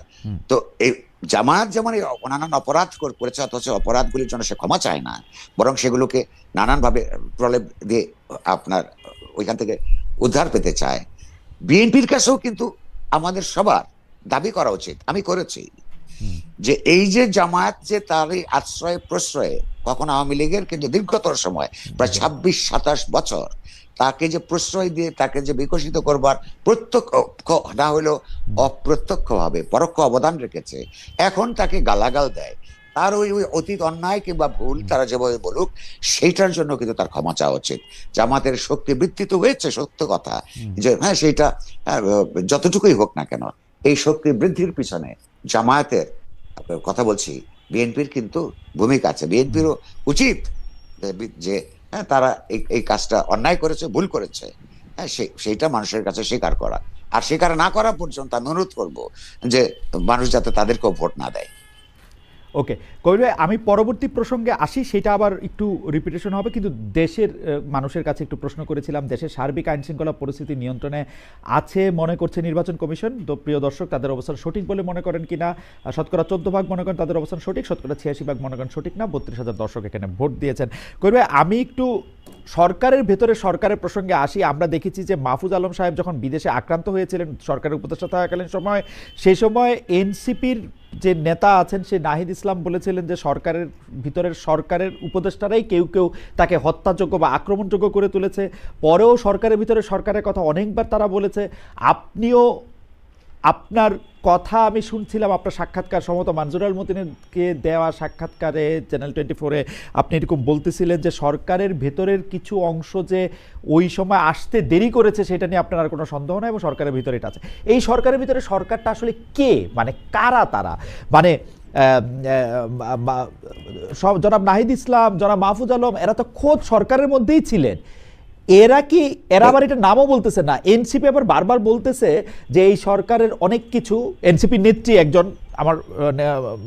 S2: তো এই জামাত যেমন নানান অপরাধ করেছে, অথচ অপরাধগুলির জন্য সে ক্ষমা চায় না, বরং সেগুলোকে নানানভাবে প্রলেপ দিয়ে আপনার ওইখান থেকে উদ্ধার পেতে চায়। বিএনপির কাছেও কিন্তু আমাদের সবার দাবি করা উচিত, আমি করেছি, যে এই যে জামায়াত যে তার এই আশ্রয় প্রশ্রয়ে, কখন আওয়ামী লীগের কিন্তু দীর্ঘতর সময় প্রায় 26-27 বছর তাকে যে প্রশ্রয় দিয়ে তাকে যে বিকশিত করবার প্রত্যক্ষ না হলেও অপ্রত্যক্ষ ভাবে পরোক্ষ অবদান রেখেছে, এখন তাকে গালাগাল দেয়, তার ওই ওই অতীত অন্যায় কিংবা ভুল তারা যেভাবে বলুক, সেইটার জন্য কিন্তু তার ক্ষমা চাওয়া উচিত। জামাতের শক্তি বৃদ্ধি তো হয়েছে, সত্য কথা, যে হ্যাঁ সেইটা যতটুকুই হোক না কেন, এই শক্তি বৃদ্ধির পিছনে জামায়াতের কথা বলছি, বিএনপির কিন্তু ভূমিকা আছে। বিএনপিরও উচিত যে হ্যাঁ তারা এই কাজটা অন্যায় করেছে, ভুল করেছে, হ্যাঁ সেইটা মানুষের কাছে স্বীকার করা, আর স্বীকার না করা পর্যন্ত আমি অনুরোধ করবো যে মানুষ যাতে তাদেরকেও ভোট না দেয়।
S1: ওকে কবির ভাই, আমি পরবর্তী প্রসঙ্গে আসি, সেটা আবার একটু রিপিটেশন হবে, কিন্তু দেশের মানুষের কাছে একটু প্রশ্ন করেছিলাম, দেশের সার্বিক আইন শৃঙ্খলা পরিস্থিতি নিয়ন্ত্রণে আছে মনে করছে নির্বাচন কমিশন। তো প্রিয় দর্শক, তাদের অবস্থান সঠিক বলে মনে করেন কিনা? শতকরা 14% মনে করেন তাদের অবস্থান সঠিক, শতকরা 86% মনে করেন সঠিক না। 32,000 দর্শক এখানে ভোট দিয়েছেন। কবির ভাই, আমি একটু সরকারের ভেতরে সরকারের প্রসঙ্গে আসি। আমরা দেখেছি যে মাহফুজ আলম সাহেব যখন বিদেশে আক্রান্ত হয়েছিলেন সরকারের উপদেষ্টা থাকাকালীন সময়, সেই সময় এনসিপির যে নেতা আছেন সে নাহিদ ইসলাম বলেছিলেন যে সরকারের ভিতরের সরকারের উপদেষ্টারাই কেউ কেউ তাকে হত্যাযোগ্য বা আক্রমণযোগ্য করে তুলেছে। পরেও সরকারের ভিতরে সরকারের কথা অনেকবার তারা বলেছে। আপনিও আপনার কথা আমি শুনছিলাম, আপনার সাক্ষাৎকার সম্ভবত মানজুর আল মতিনকে দেওয়া সাক্ষাৎকারে চ্যানেল 24-এ আপনি এরকম বলতেছিলেন যে সরকারের ভেতরের কিছু অংশ যে ওই সময় আসতে দেরি করেছে সেটা নিয়ে আপনার আর কোনো সন্দেহ নাই, এবং সরকারের ভিতরে এটা আছে। এই সরকারের ভিতরে সরকারটা আসলে কে, মানে কারা তারা? মানে সব জনাব নাহিদ ইসলাম, জনাব মাহফুজ আলম, এরা তো খোদ সরকারের মধ্যেই ছিলেন। এরা আবার এটা নামও বলতেছে না। এনসিপি আবার বারবার বলতেছে যে এই সরকারের অনেক কিছু, এনসিপি নেত্রী একজন, আমার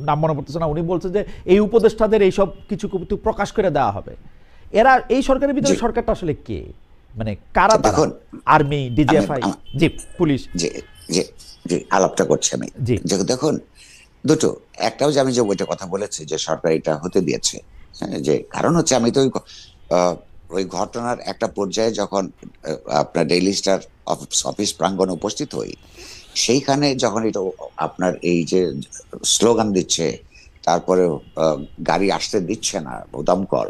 S1: নাম মনে পড়তেছে না, উনি বলছে যে এই উপদেষ্টাদের এইসব কিছু প্রকাশ করে দেওয়া হবে। এরা এই সরকারের ভিতরে সরকারটা আসলে কে, মানে কারা?
S2: দেখুন,
S1: আর্মি, ডিজিএফআই, জি, পুলিশ,
S2: যে আলাপটা করছি আমি, যে দেখুন দুটো, একটাও যে আমি যে ওইটা কথা বলেছি যে সরকার এটা হতে দিয়েছে, যে কারণ হচ্ছে আমি তো ওই ঘটনার একটা পর্যায়ে যখন আপনার ডেইলি স্টার অফিস প্রাঙ্গণে উপস্থিত হই, সেইখানে যখন এটা আপনার এই যে স্লোগান দিচ্ছে, তারপরে গাড়ি আসতে দিচ্ছে না, দমকল,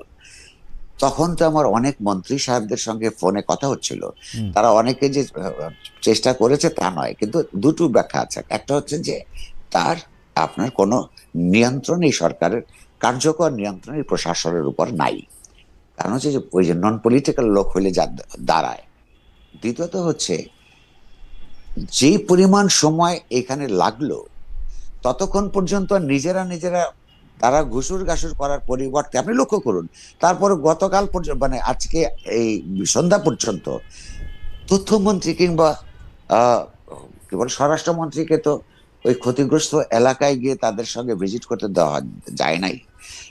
S2: তখন তো আমার অনেক মন্ত্রী সাহেবদের সঙ্গে ফোনে কথা হচ্ছিল। তারা অনেকে যে চেষ্টা করেছে তা নয়, কিন্তু দুটো ব্যাখ্যা আছে। একটা হচ্ছে যে তার আপনার কোনো নিয়ন্ত্রণ এই সরকারের কার্যকর নিয়ন্ত্রণ এই প্রশাসনের উপর নাই, কারণ হচ্ছে যে ওই যে নন পলিটিক্যাল লোক হইলে যা দাঁড়ায়। দ্বিতীয়ত হচ্ছে যে পরিমাণ সময় এখানে লাগলো, ততক্ষণ পর্যন্ত নিজেরা তারা ঘুষুর ঘাসুর করার পরিবর্তে আপনি লক্ষ্য করুন, তারপরে গতকাল পর্যন্ত মানে আজকে এই সন্ধ্যা পর্যন্ত তথ্যমন্ত্রী কিংবা কি বলে স্বরাষ্ট্রমন্ত্রীকে তো ওই ক্ষতিগ্রস্ত এলাকায় গিয়ে তাদের সঙ্গে ভিজিট করতে দেওয়া যায় নাই।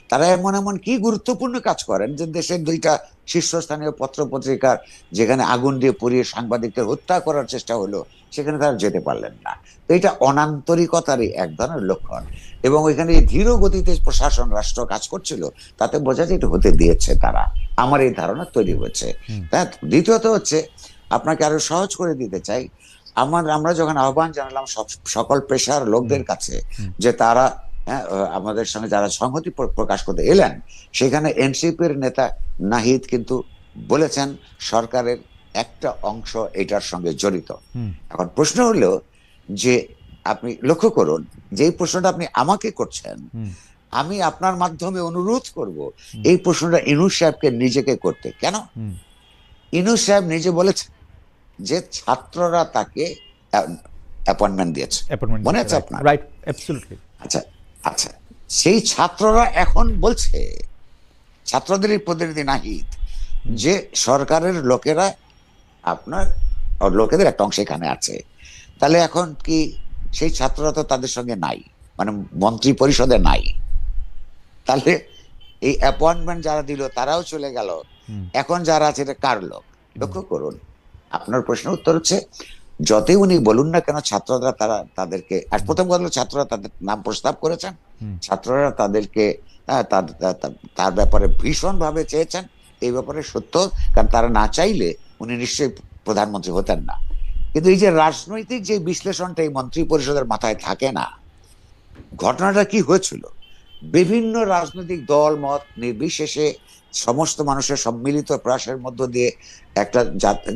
S2: তারা এমন এমন কি গুরুত্বপূর্ণ কাজ করেন যে দেশের দুইটা শীর্ষস্থানীয় পত্র পত্রিকার যেখানে আগুন দিয়ে পুড়িয়ে সাংবাদিকদের হত্যা করার চেষ্টা হলো, সেখানে তারা যেতে পারলেন না। তো এটা অনান্তরিকতারই এক ধরনের লক্ষণ, এবং ওইখানে ধীর গতিতে প্রশাসন রাষ্ট্র কাজ করছিল, তাতে বোঝা যায় এটা হতে দিয়েছে তারা, আমার এই ধারণা তৈরি হয়েছে। দ্বিতীয়ত হচ্ছে, আপনাকে আরো সহজ করে দিতে চাই, আমরা যখন আহ্বান জানালাম সকল পেশার লোকদের কাছে যে তারা আমাদের সঙ্গে যারা সংহতি প্রকাশ করতে এলেন, সেখানে এনসিপির নেতা নাহিদ কিন্তু বলেছেন সরকারের একটা অংশ এটার সঙ্গে জড়িত। এখন প্রশ্ন হলো যে আপনি লক্ষ্য করুন যে এই প্রশ্নটা আপনি আমাকে করছেন, আমি আপনার মাধ্যমে অনুরোধ করব এই প্রশ্নটা ইনুস সাহেবকে নিজেকে করতে। কেন? ইনুস সাহেব নিজে বলেছেন যে ছাত্ররা তাকে অ্যাপয়েন্টমেন্ট দিয়েছে,
S1: অ্যাপয়েন্টমেন্ট
S2: মনে আছে আপনার?
S1: Right, absolutely.
S2: আচ্ছা, আচ্ছা, সেই ছাত্ররা এখন বলছে, ছাত্রদেরই প্রতিনিধি নাহিদ, যে সরকারের লোকেরা আপনার লোকেদের একটা অংশ এখানে আছে, তাহলে এখন কি সেই ছাত্ররা তো তাদের সঙ্গে নাই, মানে মন্ত্রী পরিষদে নাই, তাহলে এই অ্যাপয়েন্টমেন্ট যারা দিল তারাও চলে গেল, এখন যারা আছে এটা কার লোক? লক্ষ্য করুন, আপনার প্রশ্নের উত্তর হচ্ছে যতই উনি বলুন না কেন ছাত্ররা তাদেরকে, আর প্রথম কথা হলো ছাত্ররা তাদের নাম প্রস্তাব করেছেন, ছাত্ররা তাদেরকে তার ব্যাপারে ভীষণ ভাবে চেয়েছেন, এই ব্যাপারে সত্য, কারণ তারা না চাইলে উনি নিশ্চয়ই প্রধানমন্ত্রী হতেন না। কিন্তু এই যে রাজনৈতিক যে বিশ্লেষণটা এই মন্ত্রী পরিষদের মাথায় থাকে না, ঘটনাটা কি হয়েছিল, বিভিন্ন রাজনৈতিক দল মত নির্বিশেষে সমস্ত মানুষের সম্মিলিত প্রয়াসের মধ্য দিয়ে একটা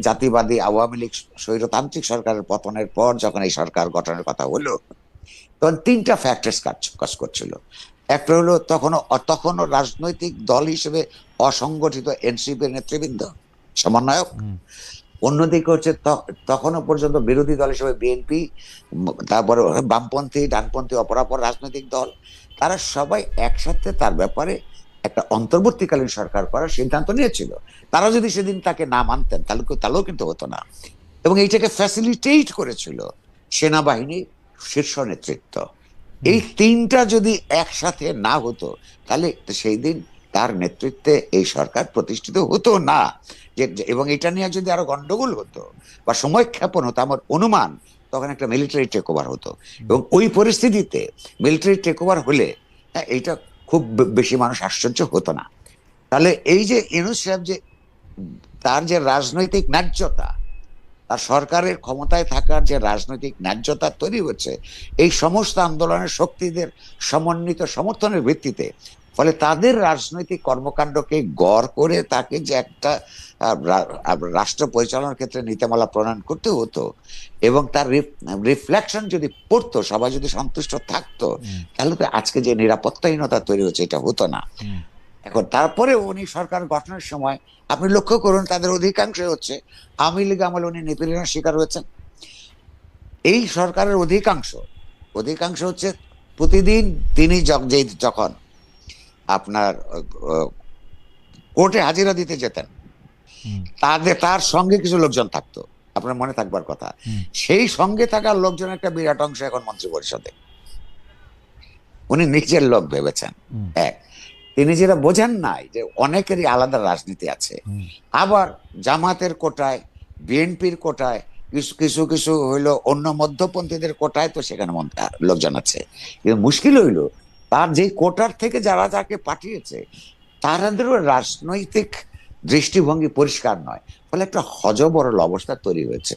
S2: জাতিবাদী আওয়ামী লীগ স্বৈরতান্ত্রিক সরকারের পতনের পর যখন এই সরকার গঠনের কথা হলো, তখন তিনটা ফ্যাক্টরস কাজ করছিল। একটা হলো তখনও রাজনৈতিক দল হিসেবে অসংগঠিত এনসিপির নেতৃবৃন্দ, সমন্বয়ক। অন্যদিকে হচ্ছে তখনও পর্যন্ত বিরোধী দল হিসেবে বিএনপি, তারপরে বামপন্থী, ডানপন্থী, অপরাপর রাজনৈতিক দল, তারা সবাই একসাথে তার ব্যাপারে একটা অন্তর্বর্তীকালীন সরকার করার সিদ্ধান্ত নিয়েছিল। তারা যদি সেদিন তাকে না মানতেন তাহলেও কিন্তু হতো না। এবং এইটাকে ফ্যাসিলিটেট করেছিল সেনাবাহিনীর শীর্ষ নেতৃত্ব। এই তিনটা যদি একসাথে না হতো তাহলে সেই দিন তার নেতৃত্বে এই সরকার প্রতিষ্ঠিত হতো না। এবং এটা নিয়ে যদি আরো গন্ডগোল হতো বা সময় ক্ষেপণ হতো, আমার অনুমান তখন একটা মিলিটারি টেক ওভার হতো। এবং ওই পরিস্থিতিতে মিলিটারি টেক ওভার হলে এইটা খুব বেশি মানুষ আশ্চর্য হতো না। তাহলে এই যে ইউনূস সাহেব, যে তার যে রাজনৈতিক ন্যায্যতা, তার সরকারের ক্ষমতায় থাকার যে রাজনৈতিক ন্যায্যতা তৈরি হচ্ছে এই সমস্ত আন্দোলনের শক্তিদের সমন্বিত সমর্থনের ভিত্তিতে, ফলে তাদের রাজনৈতিক কর্মকাণ্ডকে গড় করে তাকে যে একটা রাষ্ট্র পরিচালনার ক্ষেত্রে নীতিমালা প্রণয়ন করতে হতো, এবং তার রিফ্লেকশন যদি পড়তো, সবাই যদি সন্তুষ্ট থাকতো, তাহলে তো আজকে যে নিরাপত্তাহীনতা তৈরি হচ্ছে এটা হতো না। এখন তারপরে উনি সরকার গঠনের সময় আপনি লক্ষ্য করুন তাদের অধিকাংশ হচ্ছে আওয়ামী লীগ আমলে উনি নিপীড়নের শিকার হয়েছেন। এই সরকারের অধিকাংশ হচ্ছে প্রতিদিন তিনি যখন আপনার কোর্টে হাজিরা দিতে যেতেন, তার সঙ্গে কিছু লোকজন থাকতো, আপনার মনে থাকবার কথা, সেই সঙ্গে থাকার লোকজন একটা বিরাট অংশ এখন মন্ত্রী পরিষদে উনি নিজের লোক ভেবেছেন। এক, তিনি যেটা বোঝেন নাই যে অনেকেরই আলাদা রাজনীতি আছে, আবার জামাতের কোটায়, বিএনপির কোটায়, কিছু হইলো অন্য মধ্যপন্থীদের কোটায়, তো সেখানে লোকজন আছে। কিন্তু মুশকিল হইলো তার যে কোটার থেকে যারা যাকে পাঠিয়েছে তাদেরও রাজনৈতিক দৃষ্টিভঙ্গি পরিষ্কার নয়, ফলে একটা হযবরল অবস্থা তৈরি হয়েছে।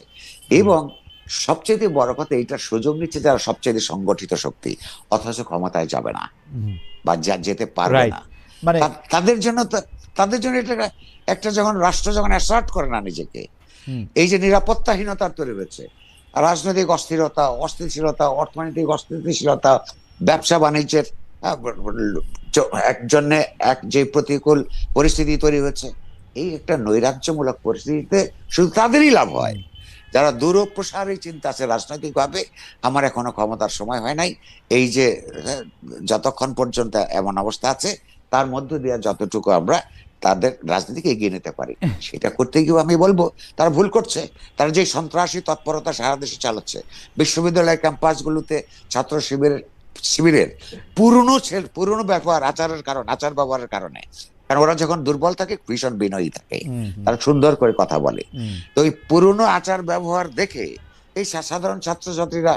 S2: এবং সবচেয়ে বড় কথা, এইটার সুযোগ নিচ্ছে যারা সবচেয়ে সংগঠিত শক্তি, অথচ ক্ষমতায় যাবে না বা যেতে পারবে না। মানে তাদের জন্য এটা একটা, যখন রাষ্ট্র যখন অ্যাসার্ট করে না নিজেকে, এই যে নিরাপত্তাহীনতা তৈরি হয়েছে, রাজনৈতিক অস্থিতিশীলতা, অর্থনৈতিক অস্থিতিশীলতা, ব্যবসা বাণিজ্যের জন্য এক যে প্রতিকূল পরিস্থিতি তৈরি হয়েছে, এই একটা নৈরাজ্যমূলক পরিস্থিতিতে শুধু তাদেরই লাভ হয় যারা দূরপ্রসারী চিন্তা আছে রাজনৈতিক ভাবে। আমার এখনো ক্ষমতার সময় হয় নাই, এই যে যতক্ষণ পর্যন্ত এমন অবস্থা আছে তার মধ্য দিয়ে যতটুকু আমরা তাদের রাজনীতিকে এগিয়ে নিতে পারি, সেটা করতে গিয়ে আমি বলবো তারা ভুল করছে। তারা যে সন্ত্রাসী তৎপরতা সারা দেশে চালাচ্ছে, বিশ্ববিদ্যালয় ক্যাম্পাসগুলোতে ছাত্র শিবিরের পুরনো ব্যবহার, আচার ব্যবহারের কারণে, কারণ ওরা যখন দুর্বল থাকে ভীষণ বিনয়ী থাকে, তারা সুন্দর করে কথা বলে, তো ওই পুরনো আচার ব্যবহার দেখে এই সাধারণ ছাত্রছাত্রীরা,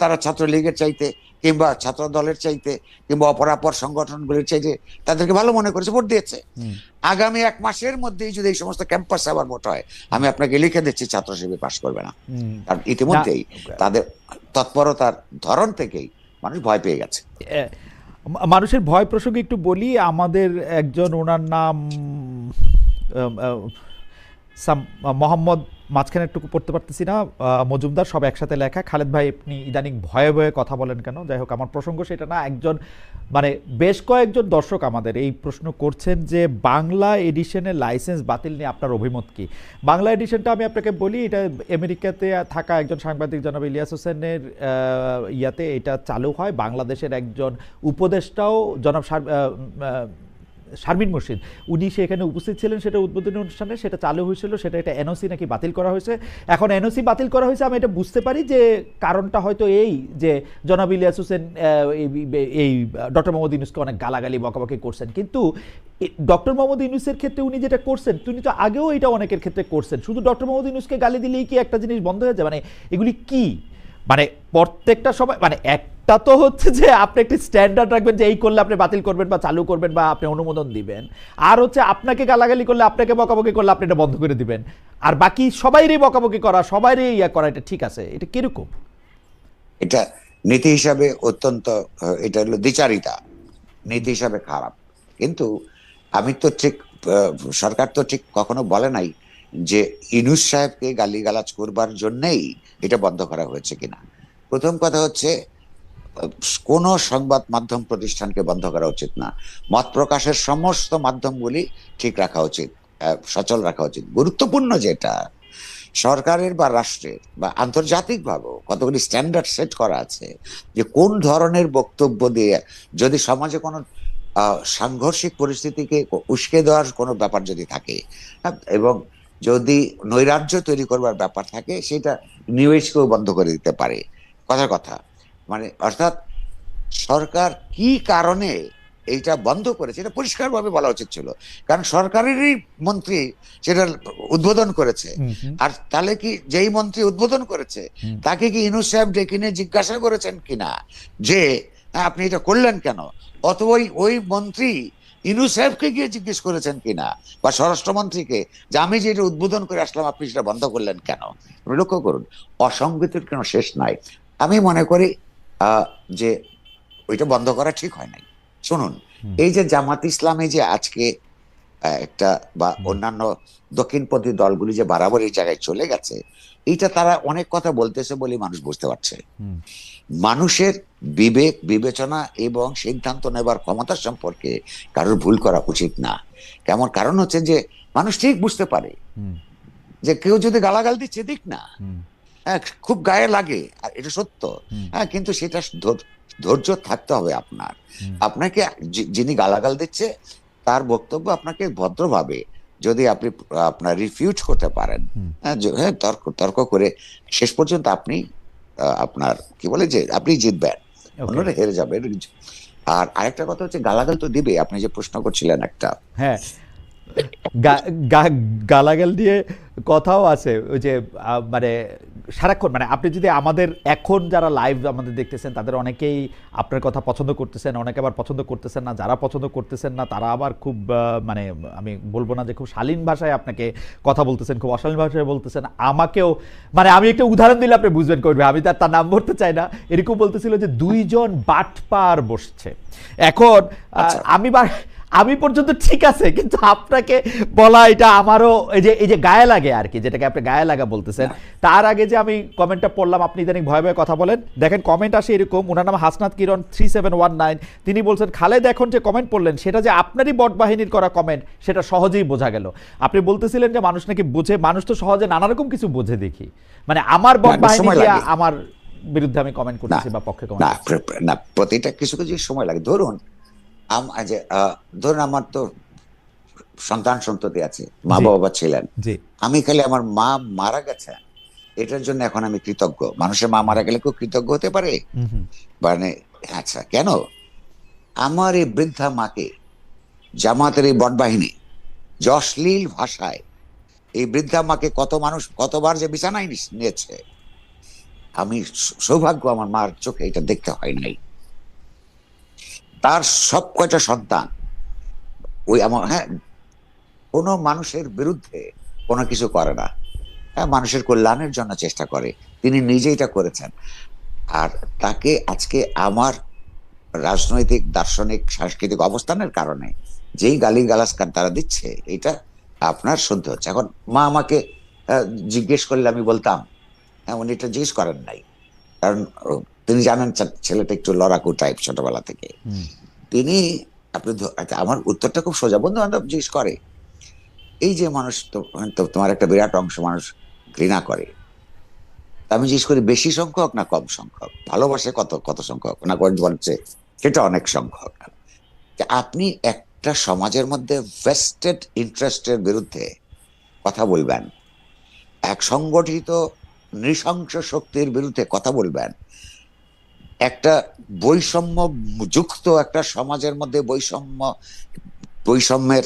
S2: তারা ছাত্রলীগের চাইতে কিংবা ছাত্র দলের চাইতে কিংবা অপরাপর সংগঠনগুলির চাইতে তাদেরকে ভালো মনে করেছে, ভোট দিয়েছে। আগামী 1 মাসের মধ্যেই যদি এই সমস্ত ক্যাম্পাসে আবার ভোট হয়, আমি আপনাকে লিখে দিচ্ছি ছাত্র শিবির পাশ করবে না, কারণ ইতিমধ্যেই তাদের তৎপরতার ধরন থেকেই মানুষ ভয় পেয়ে গেছে।
S1: মানুষের ভয় প্রসঙ্গে একটু বলি, আমাদের একজন, ওনার নাম মোহাম্মদ মাঝখানে একটু পড়তে পারতেছি না, মজুমদার সব একসাথে লেখা। খালেদ ভাই আপনি ইদানিং ভয়ে ভয়ে কথা বলেন কেন? যাই হোক, আমার প্রসঙ্গ সেটা না। একজন মানে বেশ কয়েকজন দর্শক আমাদের এই প্রশ্ন করছেন যে বাংলা এডিশনের লাইসেন্স বাতিল নিয়ে আপনার অভিমত কি? বাংলা এডিশনটা আমি আপনাকে বলি, এটা আমেরিকাতে থাকা একজন সাংবাদিক জনাব ইলিয়াস হোসেনের ইয়াতে এটা চালু হয়। বাংলাদেশের একজন উপদেষ্টাও জনাব শারমিন মুর্শিদ, উনি সেখানে উপস্থিত ছিলেন সেটা উদ্বোধনী অনুষ্ঠানে, সেটা চালু হয়েছিল। সেটা এটা এনওসি নাকি বাতিল করা হয়েছে। এখন এনওসি বাতিল করা হয়েছে, আমি এটা বুঝতে পারি যে কারণটা হয়তো এই যে জনাব ইলিয়াস হোসেন এই ডক্টর মোহাম্মদ ইউনূসকে অনেক গালাগালি বকাবকি করছেন, কিন্তু ডক্টর মোহাম্মদ ইউনূসের ক্ষেত্রে উনি যেটা করছেন, তিনি তো আগেও এটা অনেকের ক্ষেত্রে করছেন। শুধু ডক্টর মোহাম্মদ ইউনূসকে গালি দিলেই কি একটা জিনিস বন্ধ হয়ে যায়? মানে এগুলি কি, মানে প্রত্যেকটা সময় মানে একটা তো হচ্ছে যে আপনি একটি স্ট্যান্ডার্ড রাখবেন যে এই করলে আপনি বাতিল করবেন বা চালু করবেন বা আপনি অনুমোদন দিবেন, আর হচ্ছে আপনাকে গালাগালি করলে, আপনাকে বকাবকি করলে আপনি এটা বন্ধ করে দিবেন, আর বাকি সবাইরই বকাবকি করা, সবাইরই ইয়া করা, এটা ঠিক আছে? এটা কিরকম?
S2: এটা নীতি হিসাবে অত্যন্ত, এটা হলো দ্বিচারিতা, নীতি হিসাবে খারাপ। কিন্তু আমি তো ঠিক, সরকার তো ঠিক কখনো বলে নাই যে ইউনূস সাহেবকে গালিগালাজ করবার জন্যই এটা বন্ধ করা হয়েছে কিনা। প্রথম কথা হচ্ছে কোন সংবাদ মাধ্যম প্রতিষ্ঠানকে বন্ধ করা উচিত না। মত প্রকাশের সমস্ত মাধ্যমগুলি ঠিক রাখা উচিত, সচল রাখা উচিত। গুরুত্বপূর্ণ যেটা সরকারের বা রাষ্ট্রের বা আন্তর্জাতিকভাবেও কতগুলি স্ট্যান্ডার্ড সেট করা আছে যে কোন ধরনের বক্তব্য দিয়ে যদি সমাজে কোনো সাংঘর্ষিক পরিস্থিতিকে উস্কে দেওয়ার কোনো ব্যাপার যদি থাকে, এবং যদি নৈরাজ্য তৈরি করবার ব্যাপার থাকে, সেটা নিউজকেও বন্ধ করে দিতে পারে। কথার কথা, মানে অর্থাৎ সরকার কি কারণে এইটা বন্ধ করেছে এটা পরিষ্কারভাবে বলা উচিত ছিল, কারণ সরকারেরই মন্ত্রী সেটা উদ্বোধন করেছে। আর তাহলে কি যেই মন্ত্রী উদ্বোধন করেছে তাকে কি ইউনূস সাহেব ডেকে নিয়ে জিজ্ঞাসা করেছেন কিনা যে আপনি এটা করলেন কেন? অথবা ওই মন্ত্রী ইউনূস সাহেবকে গিয়ে জিজ্ঞেস করেছেন কিনা, বা স্বরাষ্ট্রমন্ত্রীকে, যে আমি যে এটা উদ্বোধন করে আসলাম আপনি সেটা বন্ধ করলেন কেন? লক্ষ্য করুন, অসঙ্গতির কোনো শেষ নাই। আমি মনে করি যে ওইটা বন্ধ করা ঠিক হয় নাই। শুনুন, এই যে জামাত ইসলামে যে আজকে একটা বা অন্যান্য দক্ষিণপন্থী দলগুলি যে বারাবর এই জায়গায় চলে গেছে, এইটা তারা অনেক কথা বলতেছে বলে মানুষ বুঝতে পারছে। মানুষের বিবেক বিবেচনা এবং সিদ্ধান্ত নেবার ক্ষমতা সম্পর্কে কারোর ভুল করা উচিত না। কেমন কারণ হচ্ছে যে মানুষ ঠিক বুঝতে পারে যে কেউ যদি গালাগাল দিচ্ছে দিক না, হ্যাঁ খুব গায়ে লাগে, আর এটা সত্য, হ্যাঁ, কিন্তু সেটা ধৈর্য থাকতে হবে আপনার। আপনাকে যিনি গালাগাল দিচ্ছে তার বক্তব্য আপনাকে ভদ্রভাবে যদি আপনি আপনার রিফিউজ করতে পারেন, হ্যাঁ তর্ক করে শেষ পর্যন্ত আপনি আপনার কি বলে যে আপনি জিতবেন, অন্যরা হেরে যাবে। আর আরেকটা কথা হচ্ছে গালাগাল তো দিবে, আপনি যে প্রশ্ন করছিলেন একটা,
S1: হ্যাঁ গালাগাল দিয়ে কথাও আছে ওই যে মানে সারাক্ষণ, মানে আপনি যদি আমাদের এখন যারা লাইভ আমাদের দেখতেছেন তাদের অনেকেই আপনার কথা পছন্দ করতেছেন, অনেকে আবার পছন্দ করতেছেন না। যারা পছন্দ করতেছেন না তারা আবার খুব মানে আমি বলবো না যে খুব শালীন ভাষায় আপনাকে কথা বলতেছেন, খুব অশালীন ভাষায় বলতেছেন। আমাকেও মানে আমি একটা উদাহরণ দিলে আপনি বুঝবেন করবে, আমি তার নাম বলতে চাই না। এরকম বলতেছিল যে দুইজন বাটপার বসছে। এখন আমি পর্যন্ত ঠিক আছে, কিন্তু আপনাকে বলা এটা আমারও এই যে গায়ে লাগে আর কি, যেটাকে আপনি গায়ে লাগা বলতেছেন। তার আগে যে আমি কমেন্টটা পড়লাম, আপনি ইদানিং ভয়ে ভয়ে কথা বলেন, দেখেন কমেন্ট আসে এরকম। ওনার নাম হাসনাত কিরণ 3719, তিনি বলছেন খালেদ এখন যে কমেন্ট পড়লেন সেটা যে আপনারই বট বাহিনীর করা কমেন্ট সেটা সহজেই বোঝা গেল। আপনি বলতেছিলেন যে মানুষ নাকি বোঝে, মানুষ তো সহজে নানা রকম কিছু বোঝে দেখি, মানে আমার বট বাহিনী দিয়ে আমার বিরুদ্ধে আমি কমেন্ট করতেছি বা পক্ষে কমেন্ট
S2: না, প্রতিটা কিছু কিছু সময় লাগে। ধরুন আমার তো সন্তান সন্ততি আছে, মা বাবা ছিলেন, আমি খালি আমার মা মারা গেছে এটার জন্য এখন আমি কৃতজ্ঞ। মানুষের মা মারা গেলে কেউ কৃতজ্ঞ হতে পারে? মানে আচ্ছা, কেন আমার এই বৃদ্ধা মাকে জামাতের এই বটবাহিনী অশ্লীল ভাষায় এই বৃদ্ধা মাকে কত মানুষ কতবার যে বিছানায় নিয়েছে, আমি সৌভাগ্য আমার মার চোখে এটা দেখতে হয় নাই। তার সব কয়টা সন্তান ওই আমার, হ্যাঁ, কোনো মানুষের বিরুদ্ধে কোনো কিছু করে না, হ্যাঁ, মানুষের কল্যাণের জন্য চেষ্টা করে। তিনি নিজে এটা করেছেন। আর তাকে আজকে আমার রাজনৈতিক দার্শনিক সাংস্কৃতিক অবস্থানের কারণে যেই গালিগালাজ তারা দিচ্ছে, এটা আপনার শুনতে হচ্ছে। এখন মা আমাকে জিজ্ঞেস করলে আমি বলতাম, হ্যাঁ উনি এটা জিজ্ঞেস করেন নাই, কারণ তিনি জানেন ছেলেটা একটু লড়াকু টাইপ ছোটবেলা থেকে। তিনি আচ্ছা, আমার উত্তরটা খুব সোজা। বন্ধু বান্ধব জিজ্ঞেস করে, এই যে মানুষ তোমার একটা বিরাট অংশ মানুষ ঘৃণা করে, আমি জিজ্ঞেস করি বেশি সংখ্যক না কম সংখ্যক, ভালোবাসে কত কত সংখ্যক না বলছে সেটা অনেক সংখ্যক। যে আপনি একটা সমাজের মধ্যে ভেস্টেড ইন্টারেস্টের বিরুদ্ধে কথা বলবেন, এক সংগঠিত নৃশংস শক্তির বিরুদ্ধে কথা বলবেন, একটা বৈষম্য যুক্ত একটা সমাজের মধ্যে বৈষম্যের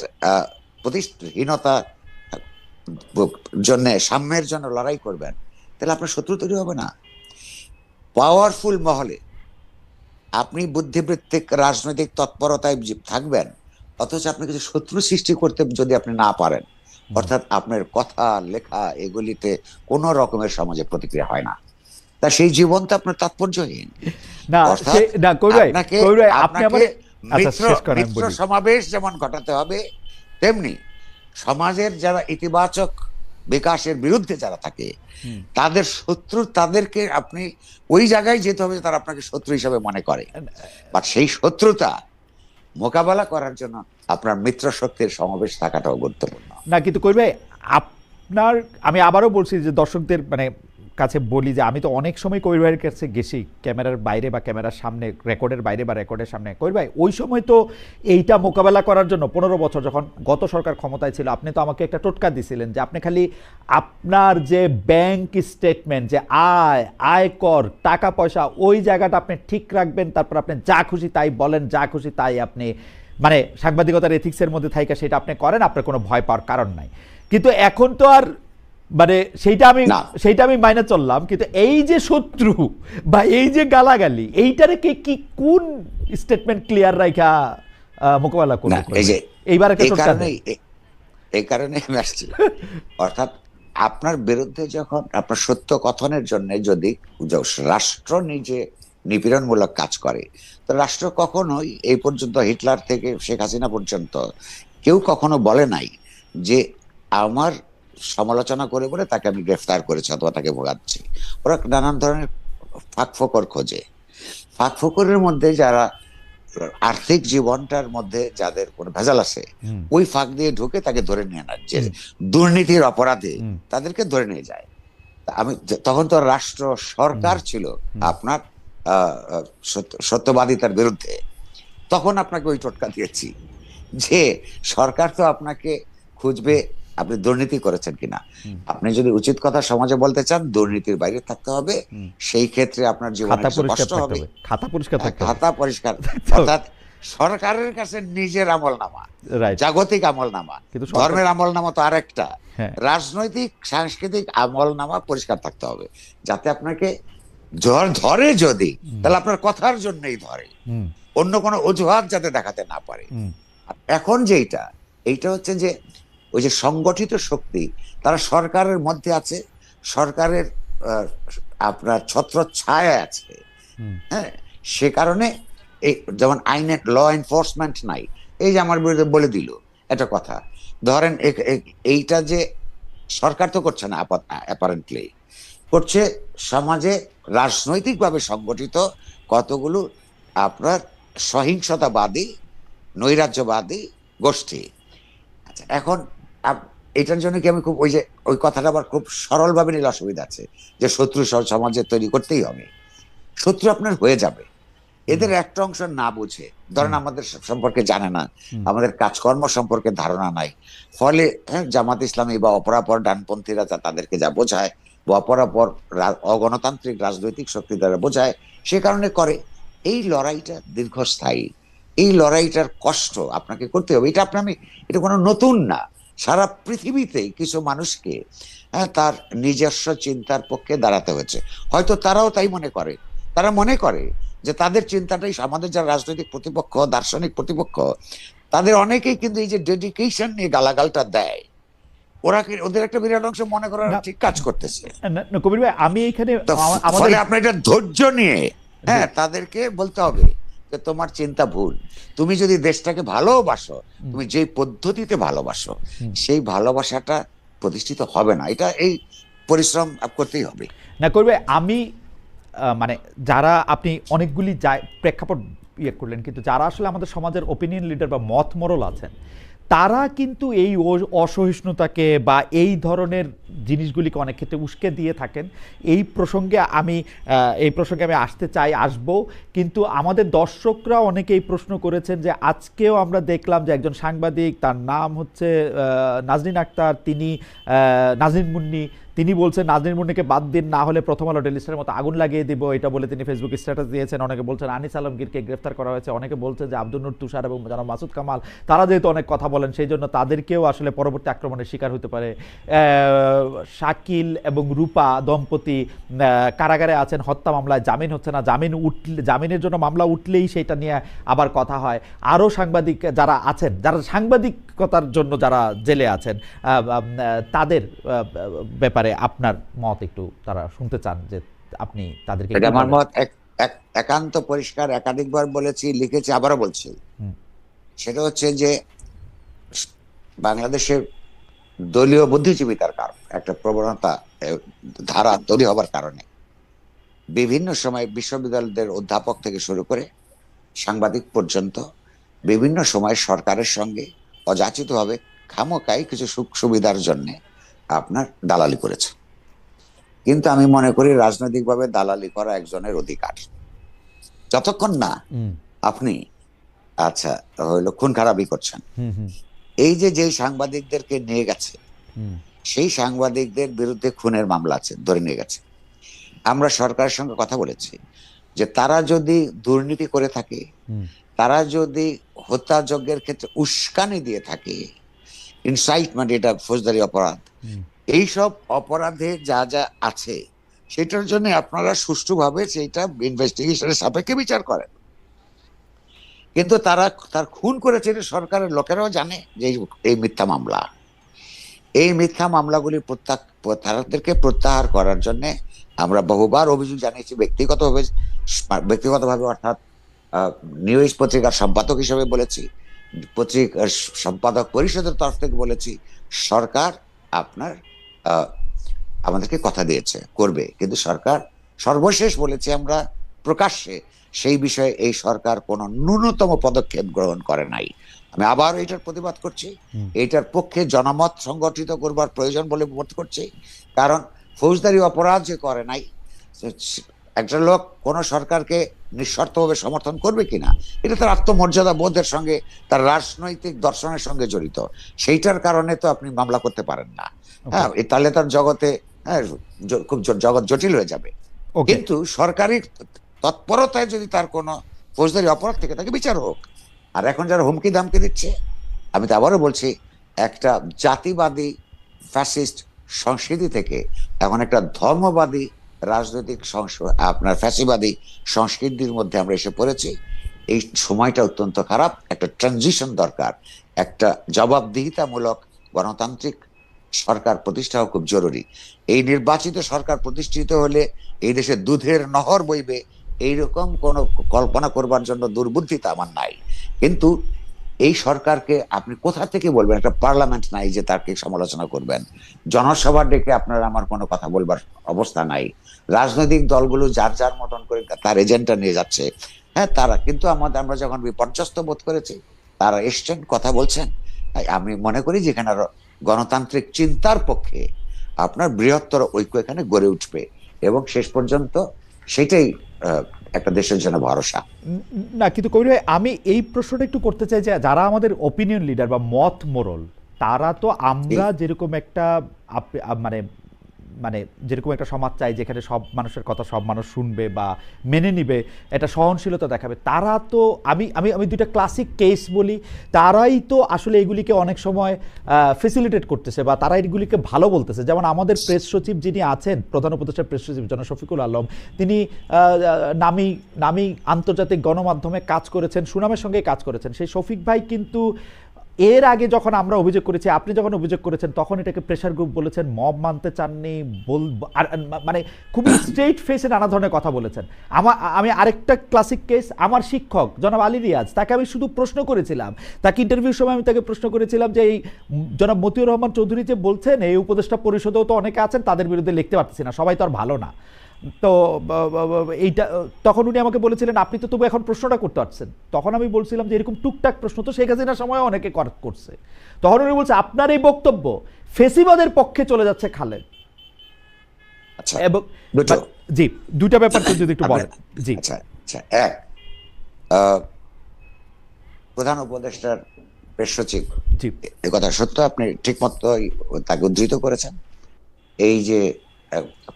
S2: প্রতিষ্ঠাহীনতা জন্য, সাম্যের জন্য লড়াই করবেন, তাহলে আপনার শত্রু তৈরি হবে না। পাওয়ারফুল মহলে আপনি বুদ্ধিবৃত্তিক রাজনৈতিক তৎপরতায় থাকবেন, অথচ আপনি কিছু শত্রু সৃষ্টি করতে যদি আপনি না পারেন, অর্থাৎ আপনার কথা লেখা এগুলিতে কোনো রকমের সমাজে প্রতিক্রিয়া হয় না, তা সেই জীবন তো আপনার তাৎপর্যহীন।
S1: না
S2: অর্থাৎ
S1: না কবির ভাই,
S2: আপনাকে
S1: কবির ভাই আপনি আমার আচ্ছা শেষ করেন
S2: মিত্র
S1: বলি।
S2: সমাবেশ যেমন ঘটাতে হবে, তেমনি সমাজের যারা ইতিবাচক বিকাশের বিরুদ্ধে যারা থাকে তাদের শত্রু, তাদেরকে আপনি ওই জায়গায় যেতে হবে তারা আপনাকে শত্রু হিসাবে মনে করে, বাট সেই শত্রুতা মোকাবেলা করার জন্য আপনার মিত্র শক্তির সমাবেশ থাকাটাও গুরুত্বপূর্ণ।
S1: না কিন্তু কবির ভাই আপনার, আমি আবারও বলছি যে দর্শকদের কাছে বলি যে আমি তো অনেক সময় কবির ভাইয়ের কাছে গেছি ক্যামেরার বাইরে বা ক্যামেরার সামনে, রেকর্ডের বাইরে বা রেকর্ডের সামনে। কবির ভাই ওই সময় তো এইটা মোকাবেলা করার জন্য 15 বছর যখন গত সরকার ক্ষমতায় ছিল, আপনি তো আমাকে একটা টোটকা দিছিলেন যে আপনি খালি আপনার যে ব্যাংক স্টেটমেন্ট, যে আয়কর টাকা পয়সা, ওই জায়গাটা আপনি ঠিক রাখবেন, তারপর আপনি যা খুশি তাই বলেন, যা খুশি তাই আপনি সাংবাদিকতার এথিক্সের মধ্যে থাইকা সেটা আপনি করেন, আপনার কোনো ভয় পাওয়ার কারণ নাই। কিন্তু এখন তো আর সেইটা আমি মাইনে চললাম, কিন্তু এই যে শত্রু বা এই যে গালাগালি, এইটারে কি কোন স্টেটমেন্ট ক্লিয়ার রাখা মোকাবেলা করবে? এইবার
S2: এই কারণে আমি আসছি, অর্থাৎ আপনার বিরুদ্ধে যখন আপনার সত্য কথনের জন্য যদি রাষ্ট্র নিজে নিপীড়নমূলক কাজ করে, তো রাষ্ট্র কখনোই এই পর্যন্ত হিটলার থেকে শেখ হাসিনা পর্যন্ত কেউ কখনো বলে নাই যে আমার সমালোচনা করে বলে তাকে আমি গ্রেফতার করেছি অথবা তাকে ভোগাচ্ছি। ওরা নানান ধরনের ফাঁকফোকর খোঁজে। ফাঁকফোকরের মধ্যে যারা আর্থিক জীবনটার মধ্যে যাদের কোনো ভেজাল আছে, ওই ফাঁক দিয়ে ঢুকে তাকে ধরে নিয়ে আনার, যে দুর্নীতির অপরাধে তাদেরকে ধরে নিয়ে যায়। আমি তখন তো রাষ্ট্র সরকার ছিল আপনার সত্যবাদিতার বিরুদ্ধে, তখন আপনাকে ওই টোটকা দিয়েছি যে সরকার তো আপনাকে খুঁজবে আপনি দুর্নীতি করেছেন কিনা। আপনি যদি উচিত কথা সমাজে বলতে চান, দুর্নীতির বাইরে থাকতে হবে, সেই ক্ষেত্রে আপনার জীবনে কষ্ট হবে।
S1: খাতা
S2: পরিষ্কার, অর্থাৎ সরকারের কাছে নিজের আমলনামা, জাগতিক আমলনামা, ধর্মের আমলনামা তো আরেকটা, রাজনৈতিক সাংস্কৃতিক আমলনামা পরিষ্কার থাকতে হবে, যাতে আপনাকে ধরে যদি, তাহলে আপনার কথার জন্যই ধরে, অন্য কোনো অজুহাত যাতে দেখাতে না পারে। এখন এইটা হচ্ছে যে ওই যে সংগঠিত শক্তি, তারা সরকারের মধ্যে আছে, সরকারের আপনার ছত্রছায়া আছে, হ্যাঁ, সে কারণে যেমন আইনের ল এনফোর্সমেন্ট নাই। এই যে আমার বিরুদ্ধে বলে দিল একটা কথা, ধরেন এইটা যে সরকার তো করছে না, অ্যাপারেন্টলি করছে সমাজে রাজনৈতিকভাবে সংগঠিত কতগুলো আপনার সহিংসতাবাদী নৈরাজ্যবাদী গোষ্ঠী। আচ্ছা, এখন এটার জন্য কি আমি খুব ওই কথাটা আবার খুব সরলভাবে নিলে অসুবিধা আছে, যে শত্রু সমাজে তৈরি করতেই হবে। শত্রু আপনার হয়ে যাবে, এদের একটা অংশ না বুঝে, ধরেন আমাদের সম্পর্কে জানে না, আমাদের কাজকর্ম সম্পর্কে ধারণা নাই, ফলে জামাত ইসলামী বা অপরাপর ডানপন্থীরা তাদেরকে যা বোঝায়, বা অপরাপর অগণতান্ত্রিক রাজনৈতিক শক্তি দ্বারা বোঝায়, সে কারণে করে। এই লড়াইটা দীর্ঘস্থায়ী, এই লড়াইটার কষ্ট আপনাকে করতে হবে। এটা কোনো নতুন না, সারা পৃথিবীতেই কিছু মানুষকে তার নিজস্ব চিন্তার পক্ষে দাঁড়াতে হয়েছে। হয়তো তারাও তাই মনে করে, তারা মনে করে যে তাদের চিন্তাটাই আমাদের যারা রাজনৈতিক প্রতিপক্ষ, দার্শনিক প্রতিপক্ষ, তাদের অনেকেই কিন্তু এই যে ডেডিকেশন নিয়ে গালাগালটা দেয়, ওদের একটা বিরাট অংশ মনে করার ঠিক কাজ করতেছে।
S1: কবির ভাই আমি এইখানে
S2: আপনার এটা ধৈর্য নিয়ে তাদেরকে বলতে হবে যে তোমার চিন্তা ভুল, তুমি যদি দেশটাকে ভালোবাসো, তুমি যে পদ্ধতিতে ভালোবাসো, সেই ভালোবাসাটা প্রতিষ্ঠিত হবে না। এটা এই পরিশ্রম করতেই হবে।
S1: না করবে আমি মানে যারা আপনি অনেকগুলি প্রেক্ষাপট করলেন, কিন্তু যারা আসলে আমাদের সমাজের ওপিনিয়ন লিডার বা মত মোড়ল আছেন, তারা কিন্তু এই অসহিষ্ণুতাকে বা এই ধরনের জিনিসগুলিকে অনেক ক্ষেত্রে উস্কে দিয়ে থাকেন। এই প্রসঙ্গে আমি আসবো, কিন্তু আমাদের দর্শকরা অনেকে এই প্রশ্ন করেছেন যে আজকেও আমরা দেখলাম যে একজন সাংবাদিক, তার নাম হচ্ছে নাজনীন আক্তার, তিনি নাজনীন মুন্নি, তিনি বলছেন নাজনীন মুন্নিকে বাদ দিন, না হলে প্রথম আলো ডেইলি স্টারের মতো আগুন লাগিয়ে দিব, এটা বলে তিনি ফেসবুক স্ট্যাটাস দিয়েছেন। অনেকে বলছেন আনিস আলমগীরকে গ্রেফতার করা হয়েছে, অনেকে বলছে যে আব্দুল নূর তুষার এবং জনাব মাসুদ কামাল, তারা যেহেতু অনেক কথা বলেন সেই জন্য তাদেরকেও আসলে পরবর্তী আক্রমণের শিকার হতে পারে। শাকিল এবং রূপা দম্পতি কারাগারে আছেন, হত্যা মামলায় জামিন হচ্ছে না, জামিনের জন্য মামলা উঠলেই সেটা নিয়ে আবার কথা হয়। আরও সাংবাদিক যারা আছেন, যারা সাংবাদিকতার জন্য যারা জেলে আছেন, তাদের ব্যাপারে আপনার মত একটু তারা শুনতে চান, যে আপনি তাদেরকে।
S2: আমার মত একান্ত পরিষ্কার, একাধিকবার বলেছি, লিখেছি, আবারও বলছি। সেটা হচ্ছে যে বাংলাদেশের দলীয় বুদ্ধিজীবিতার কারণ একটা প্রবণতা ধারা তৈরি হবার কারণে বিভিন্ন সময় বিশ্ববিদ্যালয়দের অধ্যাপক থেকে শুরু করে সাংবাদিক পর্যন্ত বিভিন্ন সময় সরকারের সঙ্গে অযাচিতভাবে খামোকাই কিছু সুখ সুবিধার জন্য আপনার দালালি করেছে। কিন্তু আমি মনে করি রাজনৈতিকভাবে দালালি করা একজনের অধিকার, যতক্ষণ না আপনি হইলো খুন খারাপি করছেন। এই যে সাংবাদিকদেরকে নিয়ে গেছে, সেই সাংবাদিকদের বিরুদ্ধে খুনের মামলা আছে, ধরে নিয়ে গেছে। আমরা সরকারের সঙ্গে কথা বলেছি যে তারা যদি দুর্নীতি করে থাকে, তারা যদি হত্যাযজ্ঞের ক্ষেত্রে উস্কানি দিয়ে থাকে, ইনসাইটমেন্ট, এটা ফৌজদারি অপরাধ, এইসব অপরাধে যা যা আছে সেটার জন্য আপনারা সুষ্ঠুভাবে সেইটা ইনভেস্টিগেশনের সাপেক্ষে বিচার করেন। কিন্তু তার খুন করেছে সরকারের লোকেরাও জানে যে এই মিথ্যা মামলা, এই মিথ্যা মামলাগুলি তাদেরকে প্রত্যাহার করার জন্য আমরা বহুবার অভিযোগ জানিয়েছি, ব্যক্তিগতভাবে, অর্থাৎ নিউজ পত্রিকার সম্পাদক হিসেবে বলেছি, পত্রিকার সম্পাদক পরিষদের তরফ থেকে বলেছি। সরকার আপনার আমাদেরকে কথা দিয়েছে করবে, কিন্তু সরকার সর্বশেষ বলেছে আমরা প্রকাশ্যে সেই বিষয়ে এই সরকার কোনো ন্যূনতম পদক্ষেপ গ্রহণ করে নাই। আমি আবার এটার প্রতিবাদ করছি, এটার পক্ষে জনমত সংগঠিত করবার প্রয়োজন বলে বোধ করছি। কারণ ফৌজদারি অপরাধ যে করে নাই, একটা লোক কোন সরকারকে নিঃশর্তভাবে সমর্থন করবে কিনা, এটা তার আত্মমর্যাদা বোধের সঙ্গে, তার রাজনৈতিক দর্শনের সঙ্গে জড়িত। সেইটার কারণে তো আপনি মামলা করতে পারেন না। হ্যাঁ, তাহলে তার জগতে খুব জগৎ জটিল হয়ে যাবে। কিন্তু সরকারি তৎপরতায় যদি তার কোনো ফৌজদারি অপরাধ থেকে তাকে বিচার হোক। আর এখন যারা হুমকি ধামকি দিচ্ছে, আমি তো আবারও বলছি, একটা জাতিবাদী ফ্যাসিস্ট সংস্কৃতি থেকে এখন একটা ধর্মবাদী রাজনৈতিক আপনার ফ্যাসিবাদী সংস্কৃতির মধ্যে আমরা এসে পড়েছি। এই সময়টা অত্যন্ত খারাপ, একটা ট্রানজিশন দরকার, একটা জবাবদিহিতামূলক গণতান্ত্রিক সরকার প্রতিষ্ঠা খুব জরুরি। এই নির্বাচিত সরকার প্রতিষ্ঠিত হলে এই দেশে দুধের নহর বইবে, এইরকম কোনো কল্পনা করবার জন্য দুর্বুদ্ধিতা আমার নাই। কিন্তু এই সরকারকে আপনি কোথা থেকে বলবেন? একটা পার্লামেন্ট নাই যে তাকে সমালোচনা করবেন, জনসভা ডেকে আপনার আমার কোনো কথা বলবার অবস্থা নাই। রাজনৈতিক দলগুলো যার যার মতন করে তার এজেন্ডা নিয়ে যাচ্ছে। হ্যাঁ, তারা কিন্তু আমরা যখন বিপর্যস্ত বোধ করেছি, তারা এসছেন, কথা বলছেন। আমি মনে করি যেখানে গণতান্ত্রিক চিন্তার পক্ষে আপনার বৃহত্তর ঐক্য এখানে গড়ে উঠবে, এবং শেষ পর্যন্ত সেটাই একটা দেশের জন্য ভরসা।
S1: না, কিন্তু কবির ভাই, আমি এই প্রশ্নটা একটু করতে চাই যে যারা আমাদের ওপিনিয়ন লিডার বা মত মোড়ল, তারা তো আমরা যেরকম একটা মানে মানে যেরকম একটা সমাজ চাই যেখানে সব মানুষের কথা সব মানুষ শুনবে বা মেনে নিবে, এটা সহনশীলতা দেখাবে, তারা তো আমি আমি আমি দুইটা ক্লাসিক কেস বলি, তারাই তো আসলে এগুলিকে অনেক সময় ফেসিলিটেট করতেছে বা তারা এগুলিকে ভালো বলতেছে। যেমন আমাদের প্রেস সচিব যিনি আছেন, প্রধান উপদেষ্টার প্রেস সচিব জনাব শফিকুল আলম, তিনি নামি আন্তর্জাতিক গণমাধ্যমে কাজ করেছেন, সুনামের সঙ্গে কাজ করেছেন। সেই শফিক ভাই কিন্তু এর আগে যখন আমরা অভিযোগ করেছি, আপনি যখন অভিযোগ করেছেন, তখন এটাকে প্রেশার গ্রুপ বলেছেন, মব মানতে চাননি, মানে খুবই স্ট্রেট ফেসে নানা ধরনের কথা বলেছেন। আমি আরেকটা ক্লাসিক কেস, আমার শিক্ষক জনাব আলী রিয়াজ, তাকে আমি শুধু প্রশ্ন করেছিলাম, তাকে ইন্টারভিউর সময় আমি তাকে প্রশ্ন করেছিলাম যে এই জনাব মতিউর রহমান চৌধুরী যে বলছেন এই উপদেষ্টা পরিষদেও তো অনেকে আছেন, তাদের বিরুদ্ধে লিখতে পারতেছি না, সবাই তো আর ভালো না। তো এইটা তখন উনি আমাকে বলেছিলেন আপনি তো তবু এখন প্রশ্নটা করতে পারছেন। তখন আমি বলছিলাম যে এরকম টুকটাক প্রশ্ন তো শেখ হাসিনার সময় অনেকে করছে। তখন উনি বলছে আপনার এই বক্তব্য ফেসিবাদের পক্ষে চলে যাচ্ছে খালেদ।
S2: আচ্ছা,
S1: এবং জি, দুইটা ব্যাপার যদি একটু বলেন। জি,
S2: আচ্ছা আচ্ছা, এক, প্রধান উপদেষ্টার প্রেস সচিব,
S1: জি,
S2: এ কথা সত্য, আপনি ঠিক মতো তাকে উদ্ধৃত করেছেন। এই যে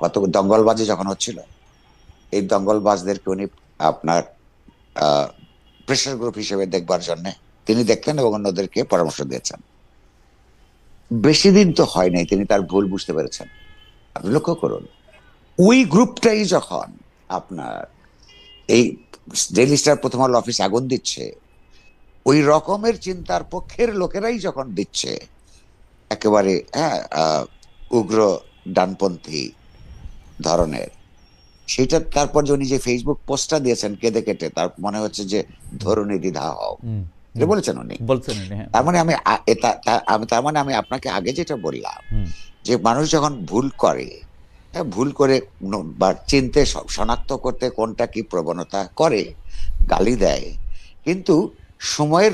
S2: কত দঙ্গলবাজি যখন হচ্ছিল, এই দঙ্গলবাজদেরকে উনি আপনার প্রেশার গ্রুপ হিসেবে দেখবার জন্য তিনি দেখলেন এবং অন্যদেরকে পরামর্শ দিয়েছেন। বেশি দিন তো হয় নাই তিনি তার ভুল বুঝতে পেরেছেন। আপনি লক্ষ্য করুন, ওই গ্রুপটাই যখন আপনার এই ডেইলি স্টার প্রথম আলো অফিস আগুন দিচ্ছে, ওই রকমের চিন্তার পক্ষের লোকেরাই যখন দিচ্ছে একেবারে উগ্র ডানপন্থী ধরনের, সেটা তারপর যে উনি যে ফেসবুক পোস্টটা দিয়েছেন কেঁদে কেটে, তার মনে হচ্ছে যে ধরুনি দ্বিধা হও, এটা বলেছেন উনি। তার মানে তার মানে আমি আপনাকে আগে যেটা বললাম, যে মানুষ যখন ভুল করে, ভুল করে বা চিনতে শনাক্ত করতে কোনটা কি প্রবণতা করে, গালি দেয়, কিন্তু সময়ের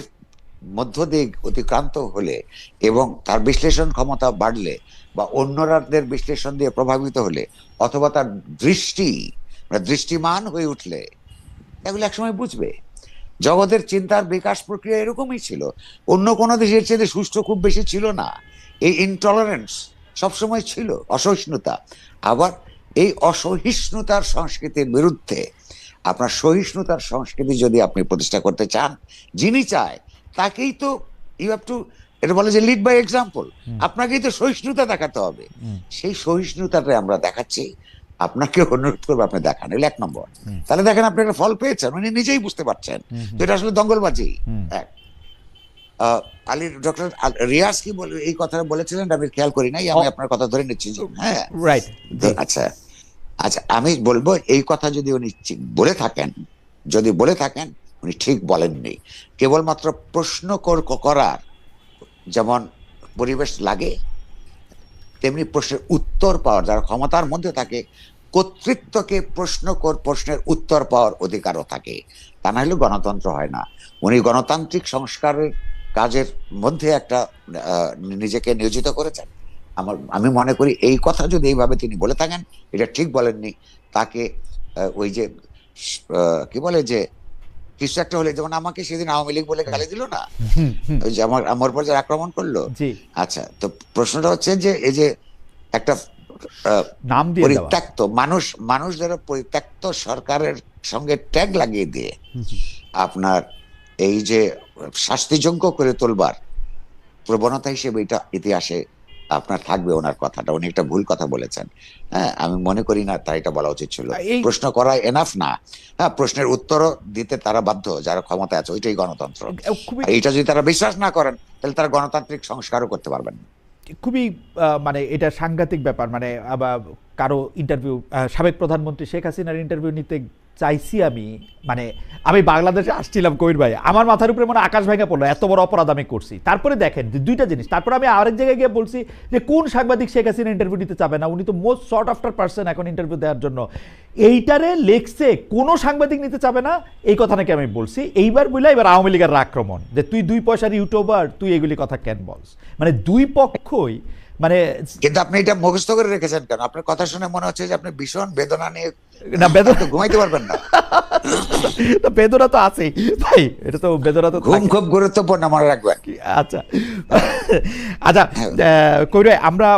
S2: মধ্য দিয়ে অতিক্রান্ত হলে এবং তার বিশ্লেষণ ক্ষমতা বাড়লে বা অন্যদের বিশ্লেষণ দিয়ে প্রভাবিত হলে, অথবা তার দৃষ্টিমান হয়ে উঠলে, এগুলো একসময় বুঝবে। জগতের চিন্তার বিকাশ প্রক্রিয়া এরকমই ছিল। অন্য কোনো দেশের চেয়ে সুষ্ঠু খুব বেশি ছিল না। এই ইনটলারেন্স সবসময় ছিল, অসহিষ্ণুতা। আবার এই অসহিষ্ণুতার সংস্কৃতির বিরুদ্ধে আপনার সহিষ্ণুতার সংস্কৃতি যদি আপনি প্রতিষ্ঠা করতে চান, যিনি চায় তাকেই তো ইউ হ্যাভ টু, এটা বলে যে লিড বাই এক্সাম্পল, আপনাকেই তো সহিষ্ণুতা দেখাতে হবে। সেই সহিষ্ণুতাটা আমরা দেখাচ্ছি, আপনাকে অনুরোধ করবো আপনি দেখান, এগুলো 1 নম্বর। তাহলে দেখেন আপনি একটা ফল পেয়েছেন, উনি নিজেই বুঝতে পারছেন যে এটা আসলে দঙ্গলবাজি। আলী ডক্টর রিয়াজ কি বলে এই কথাটা বলেছিলেন আমি খেয়াল করি নাই, আমি আপনার কথা ধরে নিচ্ছি। হ্যাঁ, আচ্ছা আচ্ছা, আমি বলবো এই কথা যদি উনি বলে থাকেন উনি ঠিক বলেননি। কেবলমাত্র প্রশ্ন করার যেমন পরিবেশ লাগে, তেমনি প্রশ্নের উত্তর পাওয়ার, যারা ক্ষমতার মধ্যে থাকে, কর্তৃত্বকে প্রশ্নের উত্তর পাওয়ার অধিকারও থাকে। তা না হলে গণতন্ত্র হয় না। উনি গণতান্ত্রিক সংস্কারের কাজের মধ্যে একটা নিজেকে নিয়োজিত করেছেন। আমি মনে করি এই কথা যদি এইভাবে তিনি বলে থাকেন, এটা ঠিক বলেননি। তাকে ওই যে কি বলে যে কিছু একটা হলে, যেমন আমাকে সেদিন আওয়ামী লীগ বলে গালি দিল না, ওই যে আমার উপর যে আক্রমণ করলো। আচ্ছা, তো প্রশ্নটা হচ্ছে যে এই যে একটা পরিত্যক্ত মানুষ যারা পরিত্যক্ত সরকারের সঙ্গে ট্যাগ লাগিয়ে দিয়ে আপনার এই যে শাস্তিযোগ্য করে তোলবার প্রবণতা হিসেবে এটা ইতিহাসে আপনার থাকবে। ওনার কথাটা, উনি একটা ভুল কথা বলেছেন। হ্যাঁ, আমি মনে করি না তার এটা বলা উচিত ছিল। প্রশ্ন করা এনাফ না, হ্যাঁ, প্রশ্নের উত্তরও দিতে তারা বাধ্য, যারা ক্ষমতা আছে। ওইটাই গণতন্ত্র। এইটা যদি তারা বিশ্বাস না করেন, তাহলে তারা গণতান্ত্রিক সংস্কারও করতে পারবেন না।
S1: খুবই মানে এটা সাংঘাতিক ব্যাপার। মানে কারো ইন্টারভিউ, সাবেক প্রধানমন্ত্রী শেখ হাসিনার ইন্টারভিউ নিতে চাইছি আমি বাংলাদেশে আসছিলাম কবির ভাই, আমার মাথার উপরে মানে আকাশ ভেঙে পড়লো, এত বড় অপরাধ আমি করছি। তারপরে দেখেন দুইটা জিনিস, তারপরে আমি আরেক জায়গায় গিয়ে বলছি যে কোন সাংবাদিক শেখ হাসিনা ইন্টারভিউ নিতে চাবে না, উনি তো মোস্ট শর্ট আফটার পার্সন এখন ইন্টারভিউ দেওয়ার জন্য। এইটারে লেখছে কোনো সাংবাদিক নিতে চাবে না, এই কথা নাকি আমি বলছি। এইবার বলে এবার আওয়ামী লীগের আক্রমণ, যে তুই 2 পয়সার ইউটিউবার, তুই এগুলি কথা কেন বলস। মানে দুই পক্ষই
S2: কিন্তু আপনি এটা মুখস্থ করে রেখেছেন কেন? আপনার কথা শুনে মনে হচ্ছে যে আপনি ভীষণ বেদনা নিয়ে ঘুমাইতে পারবেন না।
S1: বেদনা তো আছেই ভাই, এটা তো বেদনা তো
S2: ঘুম খুব গুরুত্বপূর্ণ, মনে রাখবেন।
S1: আচ্ছা আচ্ছা, কইরে আমরা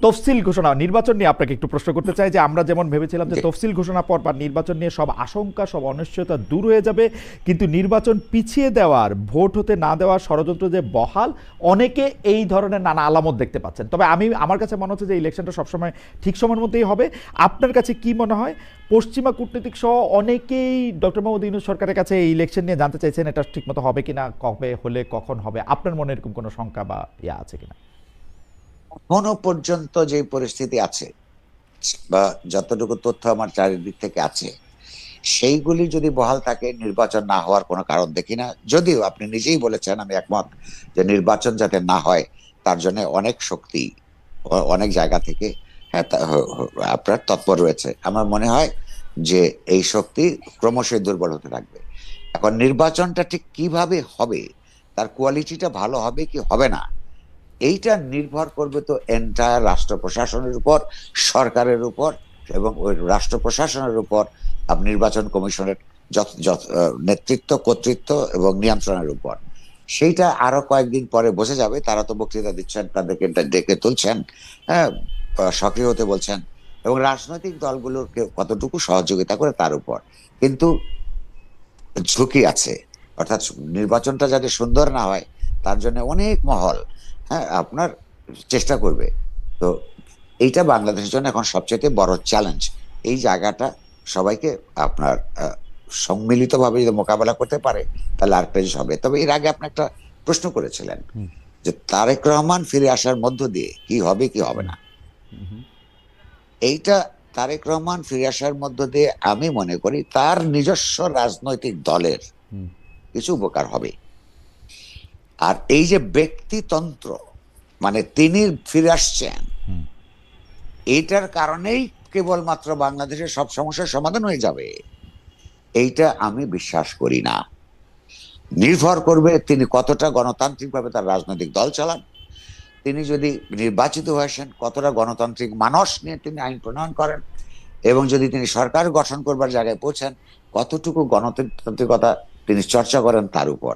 S1: তফসিল ঘোষণা, নির্বাচন নিয়ে আপনাকে একটু প্রশ্ন করতে চাই। যে আমরা যেমন ভেবেছিলাম যে তফসিল ঘোষণা পর বা নির্বাচন নিয়ে সব আশঙ্কা, সব অনিশ্চয়তা দূর হয়ে যাবে, কিন্তু নির্বাচন পিছিয়ে দেওয়ার, ভোট হতে না দেওয়ার ষড়যন্ত্র যে বহাল, অনেকে এই ধরনের নানা আলামত দেখতে পাচ্ছেন। তবে আমার কাছে মনে হচ্ছে যে ইলেকশনটা সবসময় ঠিক সময়ের মধ্যেই হবে। আপনার কাছে কি মনে হয় পশ্চিমা কূটনীতিক সহ অনেকেই ডক্টর মোহাম্মদ ইউনূস সরকারের কাছে এই ইলেকশন নিয়ে জানতে চাইছেন এটা ঠিকমতো হবে কিনা, কবে হলে কখন হবে, আপনার মনে এরকম কোনো শঙ্কা বা ইয়া আছে কিনা?
S2: এখনো পর্যন্ত যে পরিস্থিতি আছে বা যতটুকু তথ্য আমার চারিদিক থেকে আছে, সেইগুলি যদি বহাল থাকে নির্বাচন না হওয়ার কোনো কারণ দেখি না। যদিও আপনি নিজেই বলেছেন, আমি একমত, যে নির্বাচন যাতে না হয় তার জন্য অনেক শক্তি অনেক জায়গা থেকে আপনার তৎপর রয়েছে। আমার মনে হয় যে এই শক্তি ক্রমশই দুর্বল হতে থাকবে। এখন নির্বাচনটা ঠিক কিভাবে হবে, তার কোয়ালিটিটা ভালো হবে কি হবে না, এইটা নির্ভর করবে তো এন্টায়ার রাষ্ট্র প্রশাসনের উপর, সরকারের উপর, এবং ওই রাষ্ট্র প্রশাসনের উপর নির্বাচন কমিশনের নেতৃত্ব, কর্তৃত্ব এবং নিয়ন্ত্রণের উপর। সেইটা আরো কয়েকদিন পরে বোঝা যাবে। তারা তো বক্তৃতা দিচ্ছেন, তাদেরকে ডেকে তুলছেন, হ্যাঁ, সক্রিয় হতে বলছেন, এবং রাজনৈতিক দলগুলোকে কতটুকু সহযোগিতা করে তার উপর। কিন্তু ঝুঁকি আছে, অর্থাৎ নির্বাচনটা যাতে সুন্দর না হয় তার জন্য অনেক মহল আপনার চেষ্টা করবে। তো এইটা বাংলাদেশের জন্য এখন সবচেয়ে বড় চ্যালেঞ্জ। এই জায়গাটা সবাইকে আপনার সম্মিলিতভাবে যদি মোকাবেলা করতে পারে তাহলে আরেকটা জিনিস হবে। তবে এর আগে আপনি একটা প্রশ্ন করেছিলেন যে তারেক রহমান ফিরে আসার মধ্য দিয়ে কি হবে কি হবে না। এইটা তারেক রহমান ফিরে আসার মধ্য দিয়ে আমি মনে করি তার নিজস্ব রাজনৈতিক দলের কিছু উপকার হবে। আর এই যে ব্যক্তিতন্ত্র, মানে তিনি ফিরে আসছেন, এইটার কারণেই কেবলমাত্র বাংলাদেশের সব সমস্যার সমাধান হয়ে যাবে, এইটা আমি বিশ্বাস করি না। নির্ভর করবে তিনি কতটা গণতান্ত্রিকভাবে তার রাজনৈতিক দল চালান, তিনি যদি নির্বাচিত হয়েছেন কতটা গণতান্ত্রিক মানস নিয়ে তিনি আইন প্রণয়ন করেন, এবং যদি তিনি সরকার গঠন করবার জায়গায় পৌঁছেন কতটুকু গণতান্ত্রিকতা তিনি চর্চা করেন তার উপর।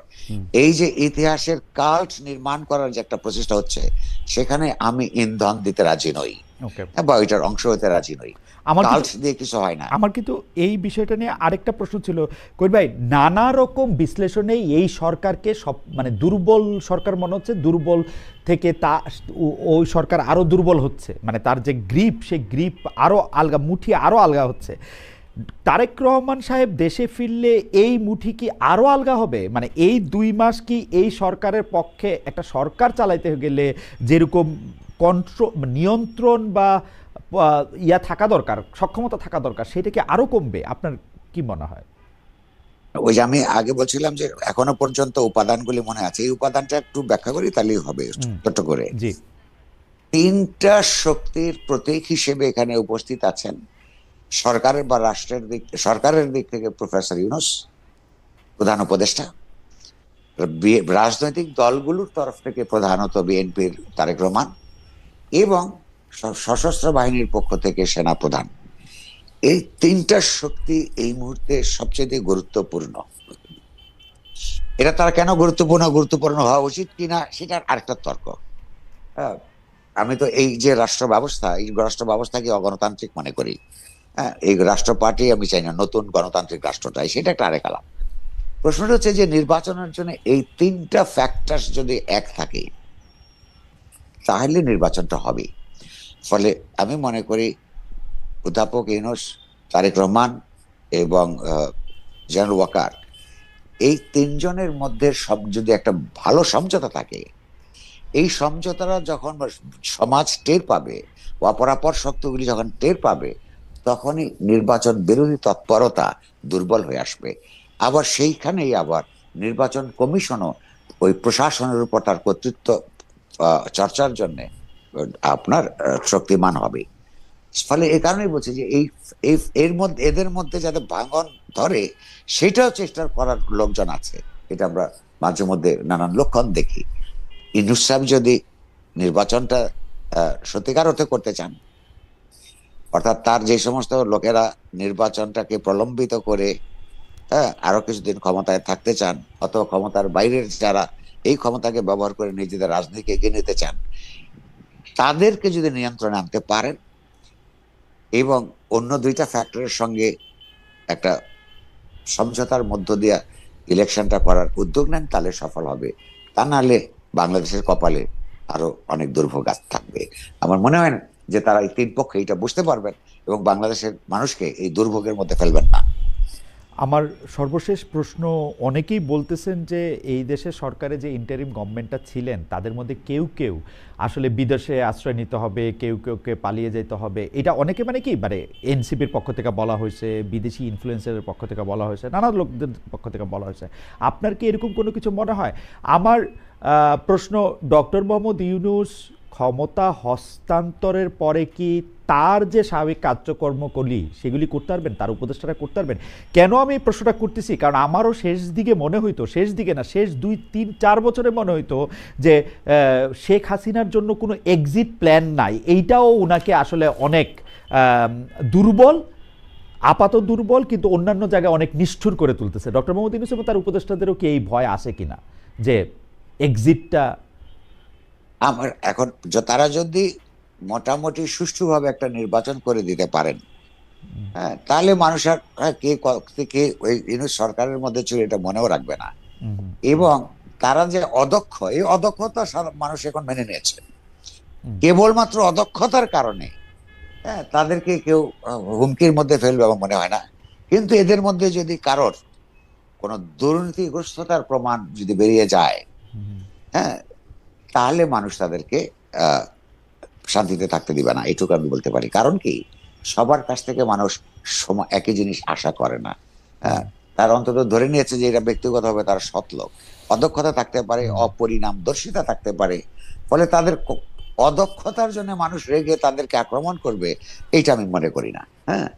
S2: এই যে ইতিহাসের কাল্ট নির্মাণ করার যে একটা প্রচেষ্টা হচ্ছে, সেখানে আমি ইন্ধন দিতে রাজি নই বা ওইটার অংশ হতে রাজি নই। কাল্ট দিয়ে কিছু হয় না।
S1: আমার কিন্তু এই বিষয়টা নিয়ে আরেকটা প্রশ্ন ছিল কই ভাই, নানা রকম বিশ্লেষণে এই সরকারকে সব মানে দুর্বল সরকার মনে হচ্ছে, দুর্বল থেকে তা ওই সরকার আরো দুর্বল হচ্ছে, মানে তার যে গ্রিপ, সেই গ্রিপ আরো আলগা, মুঠি আরো আলগা হচ্ছে। তারেক রহমান সাহেব দেশে ফিরলে এই মুঠি কি আরো আলগা হবে? মানে এই 2 মাস কি এই সরকারের পক্ষে একটা সরকার চালাইতে গেলে যেরকম নিয়ন্ত্রণ বা ইয়া থাকা দরকার, সক্ষমতা থাকা দরকার, সেটা কি আরো কমবে? আপনার কি মনে হয়?
S2: ওই যে আমি আগে বলছিলাম যে এখনো পর্যন্ত উপাদানগুলি মনে আছে, এই উপাদানটা একটু ব্যাখ্যা করি তাহলেই হবে ছোট করে।
S1: জি,
S2: 3টা শক্তির প্রতীক হিসেবে এখানে উপস্থিত আছেন সরকারের বা রাষ্ট্রের সরকারের দিক থেকে প্রফেসর ইউনূস, প্রধান উপদেষ্টা, রাজনৈতিক দলগুলোর তরফ থেকে প্রধানত বিএনপির তারেক রহমান, এবং সশস্ত্র বাহিনীর পক্ষ থেকে সেনা প্রধান। এই 3টা শক্তি এই মুহূর্তে সবচেয়ে গুরুত্বপূর্ণ। এটা তারা কেন গুরুত্বপূর্ণ হওয়া উচিত কিনা সেটার আরেকটা তর্ক। আমি তো এই যে রাষ্ট্র ব্যবস্থাকে অগণতান্ত্রিক মনে করি। এই রাষ্ট্র পার্টি আমি চাই না নতুন গণতান্ত্রিক রাষ্ট্র চাই, সেটা একটা আরেক আলাপ। প্রশ্নটা হচ্ছে যে নির্বাচনের জন্য এই 3টা ফ্যাক্টর যদি এক থাকে তাহলে নির্বাচনটা হবে। ফলে আমি মনে করি অধ্যাপক ইউনূস, তারেক রহমান এবং জেনারেল ওয়াকার, এই 3 জনের মধ্যে যদি একটা ভালো সমঝোতা থাকে, এই সমঝোতারা যখন সমাজ টের পাবে, অপরাপর শক্তিগুলি যখন টের পাবে, তখনই নির্বাচন বিরোধী তৎপরতা দুর্বল হয়ে আসবে। আবার সেইখানেই আবার নির্বাচন কমিশনও ওই প্রশাসনের উপর তার কর্তৃত্ব চর্চার জন্য আপনার শক্তিমান হবে। ফলে এই কারণেই বলছি যে এদের মধ্যে যাতে ভাঙন ধরে সেটাও চেষ্টা করার লোকজন আছে। এটা আমরা মাঝে মধ্যে নানান লক্ষণ দেখি। ইউনূস সাহেব যদি নির্বাচনটা সত্যিকার অর্থে করতে চান, অর্থাৎ তার যে সমস্ত লোকেরা নির্বাচনটাকে প্রলম্বিত করে আরো কিছুদিন ক্ষমতায় থাকতে চান, অথবা ক্ষমতার বাইরের যারা এই ক্ষমতাকে ব্যবহার করে নিজেদের রাজনীতিকে এগিয়ে নিতে চান, তাদেরকে যদি নিয়ন্ত্রণে আনতে পারেন এবং অন্য 2টা ফ্যাক্টরের সঙ্গে একটা সমঝোতার মধ্য দিয়ে ইলেকশনটা করার উদ্যোগ নেন, তাহলে সফল হবে। তা নাহলে বাংলাদেশের কপালে আরো অনেক দুর্ভোগ থাকবে। আমার মনে হয় না যে তারা এই তিন পক্ষে এটা বুঝতে পারবেন এবং বাংলাদেশের মানুষকে এই দুর্ভোগের মধ্যে ফেলবেন না।
S1: আমার সর্বশেষ প্রশ্ন, অনেকেই বলতেছেন যে এই দেশের সরকারে যে ইন্টারিম গভর্নমেন্টটা ছিলেন তাদের মধ্যে কেউ কেউ আসলে বিদেশে আশ্রয় নিতে হবে, কেউকে পালিয়ে যেতে হবে, এটা অনেকে মানে কি মানে এনসিপির পক্ষ থেকে বলা হয়েছে, বিদেশি ইনফ্লুয়েন্সারের পক্ষ থেকে বলা হয়েছে, নানা লোকদের পক্ষ থেকে বলা হয়েছে। আপনার কি এরকম কোনো কিছু মনে হয়? আমার প্রশ্ন, ডক্টর মোহাম্মদ ইউনূস ক্ষমতা হস্তান্তরের পরে কি তার যে স্বাভাবিক কার্যকর্মগুলি সেগুলি করতে পারবেন, তার উপদেষ্টারা করতে পারবেন? কেন আমি এই প্রশ্নটা করতেছি, কারণ আমারও শেষ দিকে মনে হইতো, শেষ দিকে না, শেষ 2-3-4 বছরে মনে হইতো যে শেখ হাসিনার জন্য কোনো এক্সিট প্ল্যান নাই। এইটাও ওনাকে আসলে অনেক দুর্বল, আপাত দুর্বল, কিন্তু অন্যান্য জায়গায় অনেক নিষ্ঠুর করে তুলতেছে। ডক্টর মোহাম্মদ ইউনূস এবং তার উপদেষ্টাদেরও কি এই ভয় আসে কিনা যে এক্সিটটা?
S2: আমার এখন তারা যদি মোটামুটি সুষ্ঠুভাবে একটা নির্বাচন করে দিতে পারেন, হ্যাঁ, তাহলে মানুষ আর কে ওই ইউনূস সরকারের মধ্যে ছিল এটা মনেও রাখবে না। এবং তারা যে অদক্ষ, এই অদক্ষতা মানুষ এখন মেনে নিয়েছে। কেবলমাত্র অদক্ষতার কারণে হ্যাঁ তাদেরকে কেউ হুমকির মধ্যে ফেলবে আমার মনে হয় না। কিন্তু এদের মধ্যে যদি কারোর কোনো দুর্নীতিগ্রস্ততার প্রমাণ যদি বেরিয়ে যায়, হ্যাঁ, তাহলে মানুষ তাদেরকে শান্তিতে থাকতে দিবে না, এটুকু আমি বলতে পারি। কারণ কি, সবার কাছ থেকে মানুষ একই জিনিস আশা করে না। হ্যাঁ, তার অন্তত ধরে নিয়েছে যে এটা ব্যক্তিগতভাবে তার সৎলোক। অদক্ষতা থাকতে পারে, অপরিণামদর্শিতা থাকতে পারে, ফলে তাদের অদক্ষতার জন্য মানুষ রেগে তাদেরকে আক্রমণ করবে, এইটা আমি মনে করি না। হ্যাঁ,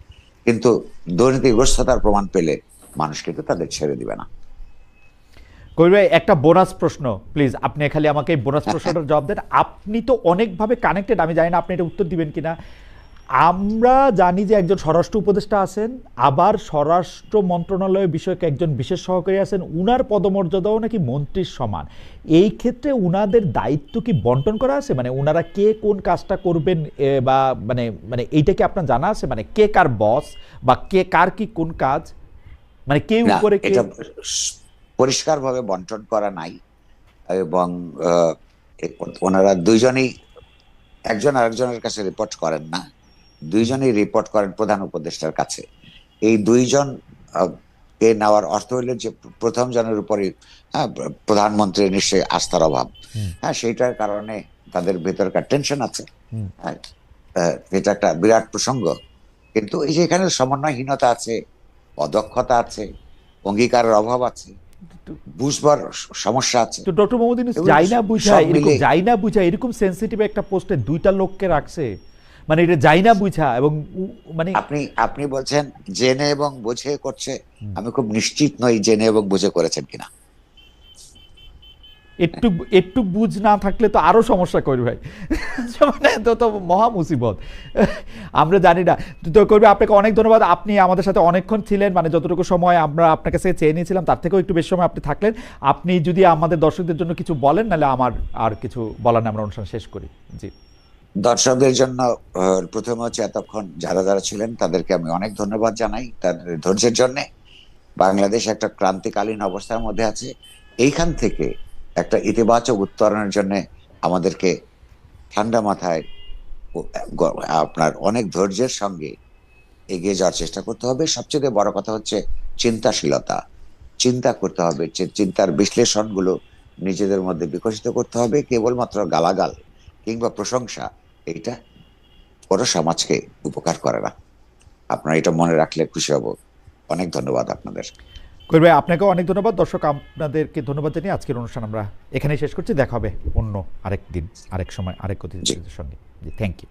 S2: কিন্তু দুর্নীতিগ্রস্ততার প্রমাণ পেলে মানুষ কিন্তু তাদের ছেড়ে দিবে না।
S1: কবির ভাই, একটা বোনাস প্রশ্ন প্লিজ, আপনি খালি আমাকে এই বোনাস প্রশ্নটার জবাব দেন। আপনি তো অনেকভাবে কানেক্টেড, আমি জানি না আপনি এটা উত্তর দিবেন কিনা। আমরা জানি যে একজন স্বরাষ্ট্র উপদেষ্টা আছেন, আবার স্বরাষ্ট্র মন্ত্রণালয় বিষয়ক একজন বিশেষ সহকারী আছেন, উনার পদমর্যাদাও নাকি মন্ত্রীর সমান। এই ক্ষেত্রে উনাদের দায়িত্ব কি বন্টন করা আছে? মানে উনারা কে কোন কাজটা করবেন, বা মানে মানে এইটা কি আপনার জানা আছে? মানে কে কার বস, বা কে কার কি কোন কাজ, মানে কে উপরে কে?
S2: পরিষ্কারভাবে বন্টন করা নাই। এবং ওনারা দুইজনই একজন আরেকজনের কাছে রিপোর্ট করেন না, দুইজনই রিপোর্ট করেন প্রধান উপদেষ্টার কাছে। এই দুইজন কে নেওয়ার অর্থ হইল যে প্রথম জনের উপরে হ্যাঁ প্রধানমন্ত্রীর নিশ্চয়ই আস্থার অভাব, হ্যাঁ, সেইটার কারণে তাদের ভেতরকার টেনশন আছে। এটা একটা বিরাট প্রসঙ্গ। কিন্তু এই যে এখানে সমন্বয়হীনতা আছে, অদক্ষতা আছে, অঙ্গীকারের অভাব আছে, বুঝবার সমস্যা আছে।
S1: তো ডক্টর মোহাম্মদ ইউনূস যাই না বুঝা এরকম সেনসিটিভ একটা পোস্টে দুইটা লোককে রাখছে, মানে এটা যাই না বুঝা। এবং মানে
S2: আপনি বলছেন জেনে এবং বুঝে করছে, আমি খুব নিশ্চিত নই জেনে এবং বুঝে করেছেন কিনা।
S1: একটু বুঝ না থাকলে তো আরো সমস্যা করবে ভাই, মানে তো মহা মুসিবত, আমরা জানি না। তো করবে, আপনাকে অনেক ধন্যবাদ। আপনি আমাদের সাথে অনেকক্ষণ ছিলেন, মানে যতটুকু সময় আমরা আপনার কাছে চেয়ে নিয়েছিলাম তার থেকেও একটু বেশি সময় আপনি থাকলেন। আপনি যদি আমাদের দর্শকদের জন্য কিছু বলেন, নাহলে আমার আর কিছু বলার নেই, আমরা অনুষ্ঠান শেষ করি। জি,
S2: দর্শকদের জন্য প্রথমে হচ্ছে এতক্ষণ যারা যারা ছিলেন তাদেরকে আমি অনেক ধন্যবাদ জানাই তাদের ধৈর্যের জন্য। বাংলাদেশ একটা ক্রান্তিকালীন অবস্থার মধ্যে আছে, এইখান থেকে একটা ইতিবাচক উত্তরণের জন্য আমাদেরকে ঠান্ডা মাথায় আপনার অনেক ধৈর্যের সঙ্গে এগিয়ে যাওয়ার চেষ্টা করতে হবে। সবচেয়ে বড় কথা হচ্ছে চিন্তাশীলতা, চিন্তা করতে হবে, চিন্তার বিশ্লেষণগুলো নিজেদের মধ্যে বিকশিত করতে হবে। কেবলমাত্র গালাগাল কিংবা প্রশংসা এইটা পুরো সমাজকে উপকার করে না। আপনারা এটা মনে রাখলে খুশি হব। অনেক ধন্যবাদ আপনাদের।
S1: কবির ভাই, আপনাকেও অনেক ধন্যবাদ। দর্শক আপনাদেরকে ধন্যবাদ জানিয়ে আজকের অনুষ্ঠান আমরা এখানেই শেষ করছি। দেখা হবে অন্য আরেক দিন, আরেক সময়, আরেক অতিথিদের সঙ্গে। জি, থ্যাংক ইউ।